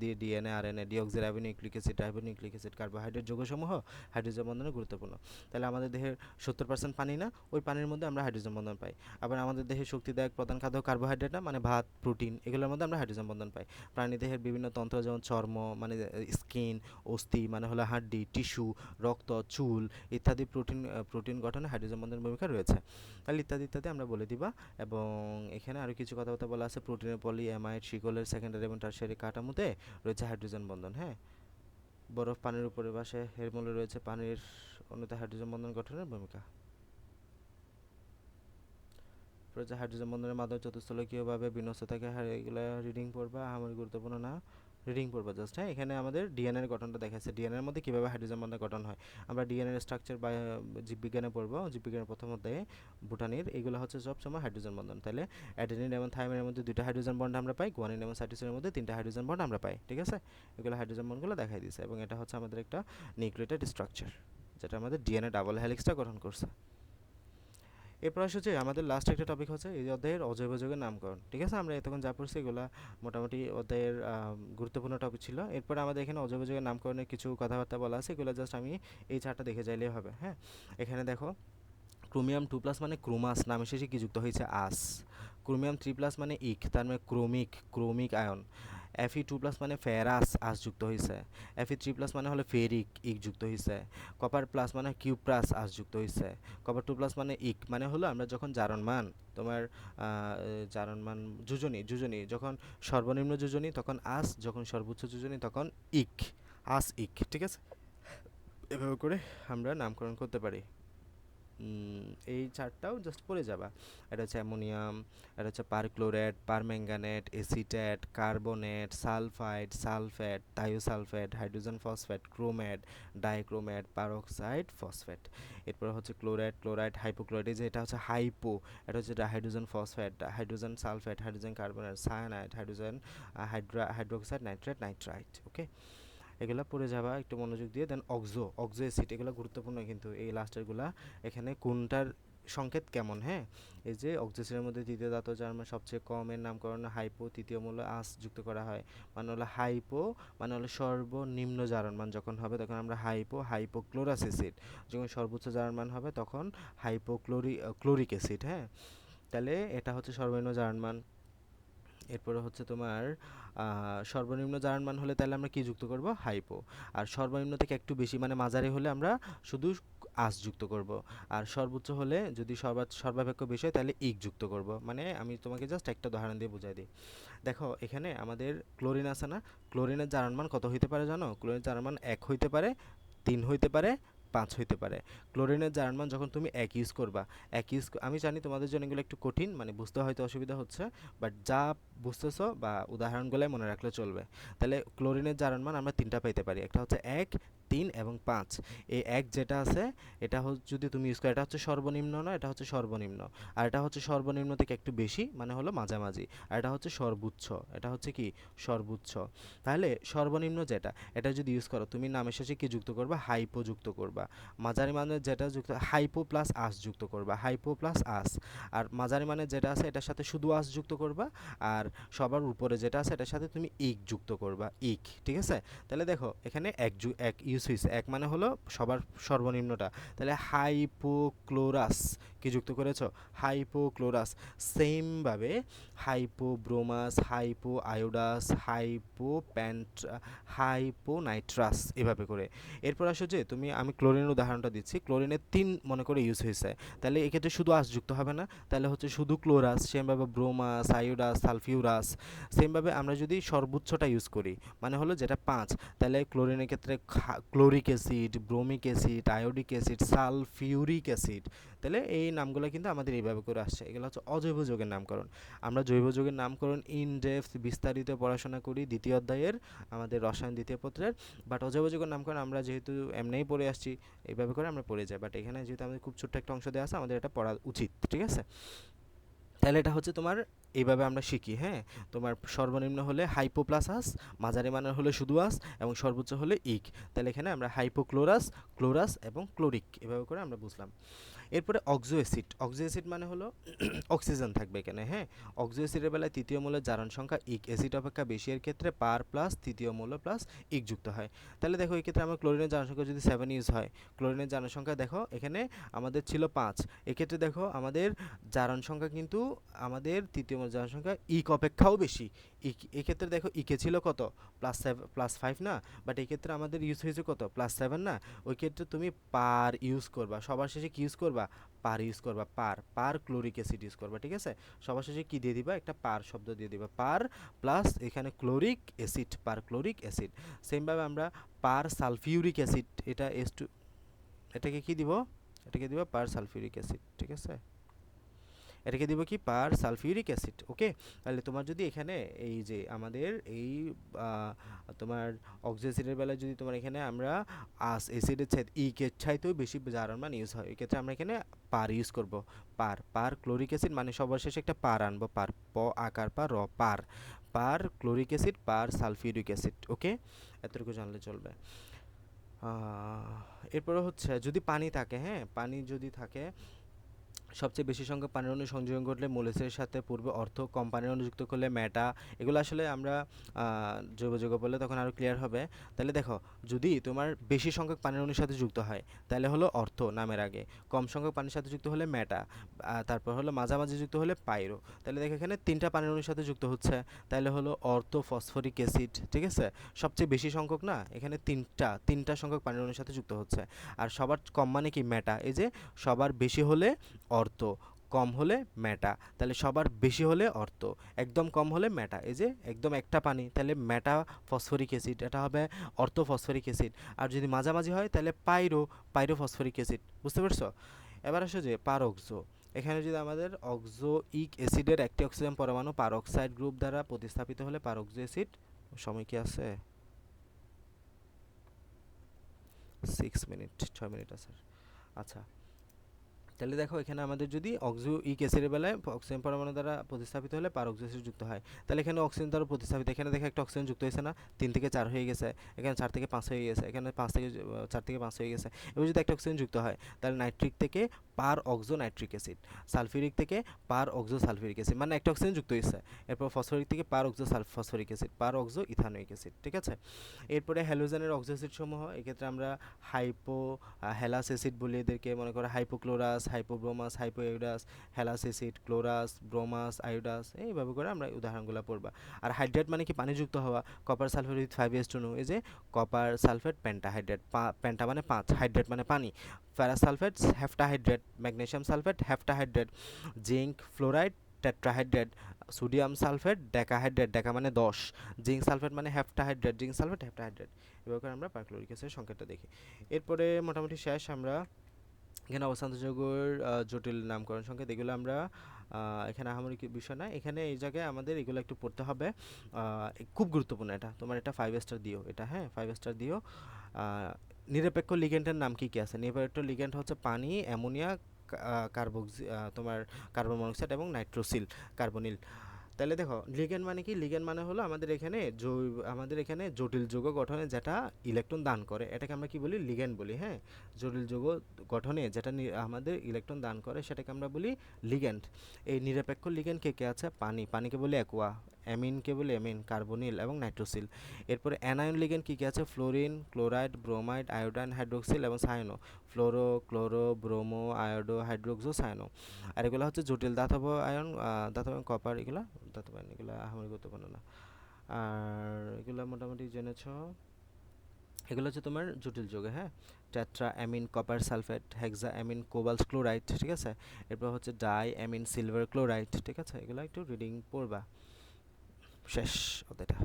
দিয়ে DNA, RNA, deoxyribonucleic acid, ribonucleic acid, carbohydrate যৌগসমূহ হাইড্রোজেন বন্ধনে গুরুত্বপূর্ণ। তাহলে আমাদের দেহের 70% পানি না, ওই পানির মধ্যে আমরা হাইড্রোজেন বন্ধন পাই। আবার আমাদের দেহের শক্তিদায়ক প্রধান খাদ্য কার্বোহাইড্রেট না, মানে ভাত, প্রোটিন, এগুলোর মধ্যে আমরা হাইড্রোজেন বন্ধন পাই। প্রাণী দেহের বিভিন্ন তন্ত্র যেমন চর্ম মানে স্কিন, অস্থি মানে হলো হাড্ডি, টিস্যু, রক্ত, চুল ইত্যাদি প্রোটিন গঠনে হাইড্রোজেন বন্ধনের ভূমিকা রয়েছে। তাহলে ইত্যাদি ইত্যাদি আমরা বলে দিবা। এবং এখানে আরও কিছু কথাবার্তা বলা আছে, প্রোটিনের পলি অ্যামাইড শিকলের সেকেন্ডারি এবং টারশিয়ারি কাঠামোতে রয়েছে হাইড্রোজেন বন্ধন, হ্যাঁ। বরফ পানির উপরে ভাসে, এর মূলে রয়েছে পানির অণুতে হাইড্রোজেন বন্ধন গঠনের ভূমিকা রয়েছে। হাইড্রোজেন বন্ধনের মাধ্যমে চতুস্থলকীয়ভাবে বিন্যস্ত থাকে, এগুলো রিডিং পড়বা, আমার গুরুত্বপূর্ণ না, রিডিং পড়বা জাস্ট, হ্যাঁ। এখানে আমাদের ডিএনএর গঠনটা দেখাচ্ছে, ডিএনএর মধ্যে কীভাবে হাইড্রোজেন বন্ধন গঠন হয়। আমরা ডিএনএর স্ট্রাকচার বা জীববিজ্ঞানে পড়বো, জীববিজ্ঞানের প্রথম অধ্যায়ে বুটানির, এগুলো হচ্ছে সব সময় হাইড্রোজেন বন্ধন। তাহলে অ্যাডেনিন এবং থাইমিনের মধ্যে 2টা হাইড্রোজেন বন্ড আমরা পাই, গুয়ানিন এবং সাইটোসিনের মধ্যে 3টা হাইড্রোজেন বন্ড আমরা পাই, ঠিক আছে। এগুলো হাইড্রোজেন বন্ডগুলো দেখাই দিয়েছে, এবং এটা হচ্ছে আমাদের একটা নিউক্লিয়েটেড স্ট্রাকচার যেটা আমাদের ডিএনএ ডাবল হেলিক্সটা গঠন করছে। এরপর হচ্ছে আমাদের লাস্ট একটা টপিক হচ্ছে এই অধ্যায়ের অজৈব যৌগের নামকরণ, ঠিক আছে। আমরা এতক্ষণ যা পড়ছি এগুলো মোটামুটি অধ্যায়ের গুরুত্বপূর্ণ টপিক ছিল। এরপর আমাদের এখানে অজৈব যৌগের নামকরণের কিছু কথাবার্তা বলা আছে, এগুলো জাস্ট আমি এই চারটা দেখে যাইলেই হবে, হ্যাঁ। এখানে দেখো, ক্রোমিয়াম 2+ মানে ক্রোমাস, নামে শেষে কি যুক্ত হয়েছে, আস। ক্রোমিয়াম 3+ মানে ইক, তার মানে ক্রোমিক আয়ন। Fe2+ মানে ফেরাস, আস যুক্ত হয়েছে। Fe3+ মানে হলো ফেরিক, ইক যুক্ত হয়েছে। কপার প্লাস মানে কিউপ্রাস, আস যুক্ত হয়েছে। কপার 2+ মানে ইক, মানে হলো আমরা যখন জারণমান তোমার জারণমান যোজনী যখন সর্বনিম্ন যোজনী তখন আস, যখন সর্বোচ্চ যোজনী তখন ইক, আস ইক, ঠিক আছে। এভাবে করে আমরা নামকরণ করতে পারি। এই চারটাও জাস্ট পড়ে যাবা। এটা হচ্ছে অ্যামোনিয়াম, এটা হচ্ছে perchlorate, permanganate, acetate, carbonate, sulphide, sulphate, thiosulphate, hydrogen phosphate, chromate, dichromate, peroxide, phosphate. এরপর হচ্ছে ক্লোরাইড, ক্লোরাইড, হাইপোক্লোরাইড, এই যে এটা হচ্ছে হাইপো, এটা হচ্ছে hydrogen phosphate, hydrogen sulphate, hydrogen carbonate, cyanide, hydrogen hydroxide, nitrate, nitrite. Okay, এগুলা পড়ে যাবা একটু মনোযোগ দিয়ে। দেন অক্সো অ্যাসিড, এগুলো গুরুত্বপূর্ণ কিন্তু এই লাস্টেরগুলা। এখানে কোনটার সংকেত কেমন, হ্যাঁ? এই যে অক্সো অ্যাসিডের মধ্যে দ্বিতীয় ধাতু যার মান সবচেয়ে কম এর নামকরণ হাইপো, তৃতীয় মূল্য আস যুক্ত করা হয়। মানে হলো হাইপো মানে হলো সর্বনিম্ন জারণ মান যখন হবে তখন আমরা হাইপোক্লোরাস অ্যাসিড, যখন সর্বোচ্চ জারণ মান হবে তখন ক্লোরিক অ্যাসিড, হ্যাঁ? তাহলে এটা হচ্ছে সর্বনিম্ন জারণ মান। এরপরে হচ্ছে তোমার সর্বনিম্ন জারণ মান হলে তাহলে আমরা কি যুক্ত করব, হাইপো। আর সর্বনিম্ন থেকে একটু বেশি মানে মাঝারি হলে আমরা শুধু আস যুক্ত করব। আর সর্বোচ্চ হলে যদি সর্বাপেক্ষা বেশি হয় তাহলে ইক যুক্ত করব। মানে আমি তোমাকে জাস্ট একটা উদাহরণ দিয়ে বুঝাই দিই। দেখো এখানে আমাদের ক্লোরিন আছে না, ক্লোরিনের জারণ মান কত হইতে পারে জানো? ক্লোরিনের জারণ মান 1 হইতে পারে, 3 হইতে পারে, 5 হইতে পারে। ক্লোরিনের জারণ মান যখন তুমি 1 ইউজ করবা, আমি জানি তোমাদের জন্য এগুলো একটু কঠিন, মানে বুঝতে হয়তো অসুবিধা হচ্ছে, বাট যা বুঝতেছো বা উদাহরণগুলাই মনে রাখলে চলবে। তাহলে ক্লোরিনের জারণ মান আমরা তিনটা পাইতে পারি, একটা হচ্ছে 1, 3 এবং 5। এই 1 যেটা আছে এটা যদি তুমি ইউজ করো, এটা হচ্ছে সর্বনিম্ন না, এটা হচ্ছে সর্বনিম্ন। আর এটা হচ্ছে সর্বনিম্ন থেকে একটু বেশি মানে হলো মাঝামাঝি। আর এটা হচ্ছে সর্বোচ্চ, এটা হচ্ছে কি সর্বোচ্চ। তাহলে সর্বনিম্ন যেটা, এটা যদি ইউজ করো তুমি নামের শেষে কি যুক্ত করবা, হাইপো যুক্ত করবা। মাঝারি মানের যেটা যুক্ত, হাইপো প্লাস আস যুক্ত করবা, হাইপো প্লাস আস। আর মাঝারি মানের যেটা আছে এটার সাথে শুধু আস যুক্ত করবা। আর সবার উপরে যেটা আছে এটার সাথে তুমি ইক যুক্ত করবা, ইক, ঠিক আছে? তাহলে দেখো এখানে এক ইউজ হয়েছে, এক মানে হলো সবার সর্বনিম্নটা। তাহলে হাইপোক্লোরাস কি যুক্ত করেছো, হাইপোক্লোরাস। সেমভাবে হাইপোব্রোমাস, হাইপো আয়োডাস, হাইপোনাইট্রাস, এভাবে করে। এরপর আসো যে আমি ক্লোরিনের উদাহরণটা দিচ্ছি, ক্লোরিনের 3 মনে করে ইউজ হয়েছে, তাহলে এক্ষেত্রে শুধু আস যুক্ত হবে না, তাহলে হচ্ছে শুধু ক্লোরাস। সেমভাবে ব্রোমাস, আয়োডাস, সালফিউরাস। সেমভাবে আমরা যদি সর্বোচ্চটা ইউজ করি মানে হলো যেটা 5, তাহলে ক্লোরিনের ক্ষেত্রে chloric acid, bromic acid, iodic acid, sulphuric acid. তাহলে এই নামগুলো কিন্তু আমাদের এইভাবে করে আসছে, এগুলো হচ্ছে অজৈব যৌগের নামকরণ। আমরা জৈব যৌগের নামকরণ ইন ডেপথ বিস্তারিত পড়াশোনা করি দ্বিতীয় অধ্যায়ের আমাদের রসায়ন দ্বিতীয় পত্রের। বাট অজৈব যৌগের নামকরণ আমরা যেহেতু এমনিই পড়ে আসছি এইভাবে করে আমরা পড়ে যাই, বাট এখানে যেহেতু আমাদের খুব ছোট্ট একটা অংশ দেওয়া আছে আমাদের এটা পড়া উচিত, ঠিক আছে? তাহলে এটা হচ্ছে তোমার এইভাবে আমরা শিখি, হ্যাঁ? তোমার সর্বনিম্ন হলে হাইপো প্লাস আস, মাঝারি মানের হলে শুধু আস, এবং সর্বোচ্চ হলে ইক। তাহলে এখানে আমরা হাইপোক্লোরাস, ক্লোরাস এবং ক্লোরিক এভাবে করে আমরা বুঝলাম। এরপরে অক্সো অ্যাসিড মানে হলো অক্সিজেন থাকবে এখানে, হ্যাঁ? অক্সো অ্যাসিডের বেলায় তৃতীয় মৌলের জারণ সংখ্যা ইক অ্যাসিড অপেক্ষা বেশি এর ক্ষেত্রে পার প্লাস তৃতীয় মৌল প্লাস ইক যুক্ত হয়। তাহলে দেখো এই ক্ষেত্রে আমার ক্লোরিনের জারণ সংখ্যা যদি 7 ইউজ হয়, ক্লোরিনের জারণ সংখ্যা দেখো এখানে আমাদের ছিল 5, এক্ষেত্রে দেখো আমাদের জারণ সংখ্যা কিন্তু আমাদের তৃতীয় মৌলের জারণ সংখ্যা ইক অপেক্ষাও বেশি। এক্ষেত্রে দেখো ইকে ছিল কত, +5 না, বাট এক্ষেত্রে আমাদের ইউজ হয়েছে কত, +7 না। ওই ক্ষেত্রে তুমি পার ইউজ করবা, সবার শেষে কি ইউজ করবা, পার ইউজ করবা, পার ক্লোরিক অ্যাসিড ইউজ করবা, ঠিক আছে? সবার শেষে কি দিয়ে দিবা, একটা পার শব্দ দিয়ে দিবা, পার প্লাস এখানে ক্লোরিক অ্যাসিড, পার ক্লোরিক অ্যাসিড। সেমভাবে আমরা পার সালফিউরিক অ্যাসিড, এটা এটাকে কি দিব, এটাকে দিব পার সালফিউরিক অ্যাসিড, ঠিক আছে? এটাকে দিব কি, পার সালফিউরিক অ্যাসিড। ওকে, তাহলে তোমার যদি এখানে এই যে আমাদের এই তোমার অক্সো অ্যাসিডের বেলায় যদি তোমার এখানে আমরা অ্যাসিডের ইকের চাইতেও বেশি জারণ মান ইউজ হয়, এক্ষেত্রে আমরা এখানে পার ইউজ করব। পার ক্লোরিক অ্যাসিড মানে সবার শেষে একটা পার আনবো, প আকার পা র, পার ক্লোরিক অ্যাসিড, পার সালফিউরিক অ্যাসিড। ওকে, এতটুকু জানলে চলবে। এরপরে হচ্ছে যদি পানি থাকে, হ্যাঁ, পানি যদি থাকে, সবচেয়ে বেশি সংখ্যক পানির অণু সংযোজন ঘটলে মোলেসের সাথে পূর্বে অর্থ, কম পানির অণু যুক্ত করলে মেটা। এগুলো আসলে আমরা জৈব যৌগ বললে তখন আরও ক্লিয়ার হবে। তাহলে দেখো যদি তোমার বেশি সংখ্যক পানির অণুর সাথে যুক্ত হয় তাহলে হলো অর্থ নামের আগে, কম সংখ্যক পানির সাথে যুক্ত হলে মেটা, তারপর হলো মাঝামাঝি যুক্ত হলে পাইরো। তাহলে দেখো এখানে 3টা পানির অণুর সাথে যুক্ত হচ্ছে, তাহলে হলো অর্থো ফসফরিক অ্যাসিড, ঠিক আছে? সবচেয়ে বেশি সংখ্যক না, এখানে 3টা সংখ্যক পানির অণুর সাথে যুক্ত হচ্ছে। আর সবার কম মানে কি, মেটা। এই যে সবার বেশি হলে অর্থ, কম হলে মেটা। তাহলে সবার বেশি হলে অর্থ, একদম কম হলে মেটা। এই যে একদম একটা পানি তাহলে মেটা ফসফরিক অ্যাসিড, এটা হবে অর্থো ফসফরিক অ্যাসিড। আর যদি মাঝামাঝি হয় তাহলে পাইরো ফসফরিক অ্যাসিড। বুঝতে পারছো? এবার আসো যে পারঅক্সো, এখানে যদি আমাদের অক্সোইক অ্যাসিডের একটি অক্সিজেন পরমাণু পারঅক্সাইড গ্রুপ দ্বারা প্রতিস্থাপিত হলে পারঅক্সো অ্যাসিড, সময় কি আছে? 6 মিনিট, 6 মিনিট আছে। আচ্ছা, তাহলে দেখো এখানে আমাদের যদি অক্সোইক অ্যাসিডের বেলায় অক্সিজেন পরমাণু দ্বারা প্রতিস্থাপিত হলে পারঅক্সো অ্যাসিড যুক্ত হয়, তাহলে এখানে অক্সিজেন দ্বারা প্রতিস্থাপিত, এখানে দেখো একটা অক্সিজেন যুক্ত হয়েছে না, 3 থেকে 4 হয়ে গেছে, এখানে 4 থেকে 5 হয়ে গেছে, এখানে 5 থেকে 4 থেকে 5 হয়ে গেছে। এবার যদি একটা অক্সিজেন যুক্ত হয় তাহলে নাইট্রিক থেকে পার অক্সো নাইট্রিক অ্যাসিড, সালফিউরিক থেকে পার অক্সো সালফিউরিক অ্যাসিড, মানে একটা অক্সিজেন যুক্ত হয়েছে। এরপর ফসফরিক থেকে পার অক্সো ফসফরিক অ্যাসিড, পার অক্সো ইথানোয়িক অ্যাসিড, ঠিক আছে। এরপরে হ্যালোজেনের অক্সো অ্যাসিড সমূহ, এক্ষেত্রে আমরা হাইপো হ্যালাস অ্যাসিড বলি এদেরকে, মনে করো হাইপোক্লোরাস, হাইপোব্রোমাস, হাইপোইউরাস, হ্যালাস অ্যাসিড, ক্লোরাস, ব্রোমাস, আয়োডাস, এইভাবে করে আমরা উদাহরণগুলো পড়বা। আর হাইড্রেট মানে কি পানিযুক্ত হওয়া, কপার সালফেট উইথ 5s2, এই যে কপার সালফেট পেন্টাহাইড্রেট, পেন্টা মানে 5, হাইড্রেট মানে পানি, ferrous sulphate heptahydrate, magnesium sulphate heptahydrate, zinc fluoride tetrahydrate, sodium sulphate decahydrate, deca মানে 10, জিঙ্ক সালফেট মানে হেপ্টাহাইড্রেট, জিঙ্ক সালফেট হেপ্টাহাইড্রেট। এভাবে করে আমরা পারক্লোরিক অ্যাসিডের সংকেতটা দেখি। এরপরে মোটামুটি শেষ। আমরা এখানে অবস্থান্ত যৌগের জটিল নামকরণ সংকেত, এগুলো আমরা এখানে আহামরি বিষয় না, এখানে এই জায়গায় আমাদের এগুলো একটু পড়তে হবে, খুব গুরুত্বপূর্ণ এটা তোমার, এটা 5 স্টার দিও, এটা হ্যাঁ 5 স্টার দিও। নিরপেক্ষ লিগ্যান্ডের নাম কি কি আছে? নিরপেক্ষ লিগ্যান্ড হচ্ছে পানি, অ্যামোনিয়া, কার্বক্সি, তোমার কার্বন মনোক্সাইড এবং নাইট্রোসিল কার্বনিল। তাহলে দেখো লিগ্যান্ড মানে কি, লিগ্যান্ড মানে হলো আমাদের এখানে জটিল যৌগ গঠনে যেটা ইলেকট্রন দান করে, এটাকে আমরা কি বলি? লিগ্যান্ড বলি, হ্যাঁ। জটিল যৌগ গঠনে যেটা আমাদের ইলেকট্রন দান করে সেটাকে আমরা বলি লিগ্যান্ড। এই নিরপেক্ষ লিগ্যান্ড কে কে আছে? পানিকে বলি অ্যাকোয়া, অ্যামিনকে বলি অ্যামিন, কার্বনিল এবং নাইট্রোসিল। এরপরে অ্যানায়ন লিগ্যান্ড কী কী আছে? Fluorine, chloride, bromide, iodine, hydroxyl এবং cyano, fluoro, chloro, bromo, iodo, hydroxo, cyano. আর এগুলো হচ্ছে জটিল ধাতব আয়ন, ধাতব আয়ন, কপার, এগুলো ধাতব আয়ন, এগুলো আমার গুরুত্বপূর্ণ না। আর এগুলো মোটামুটি জেনেছ। এগুলো হচ্ছে তোমার জটিল যৌগ, হ্যাঁ। টেট্রা অ্যামিন কপার সালফেট, হেক্সা অ্যামিন কোবাল্ট ক্লোরাইড, ঠিক আছে। এরপর হচ্ছে ডাই অ্যামিন সিলভার ক্লোরাইড, ঠিক আছে। এগুলো একটু রিডিং পড়বা। শেষ অধ্যায়টা,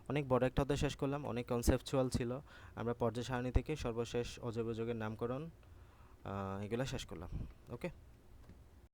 অনেক বড় একটা অধ্যায় শেষ করলাম, অনেক কনসেপচুয়াল ছিল। আমরা পর্যায় সারণী থেকে সর্বশেষ অজৈব যৌগের নামকরণ এগুলো শেষ করলাম। ওকে।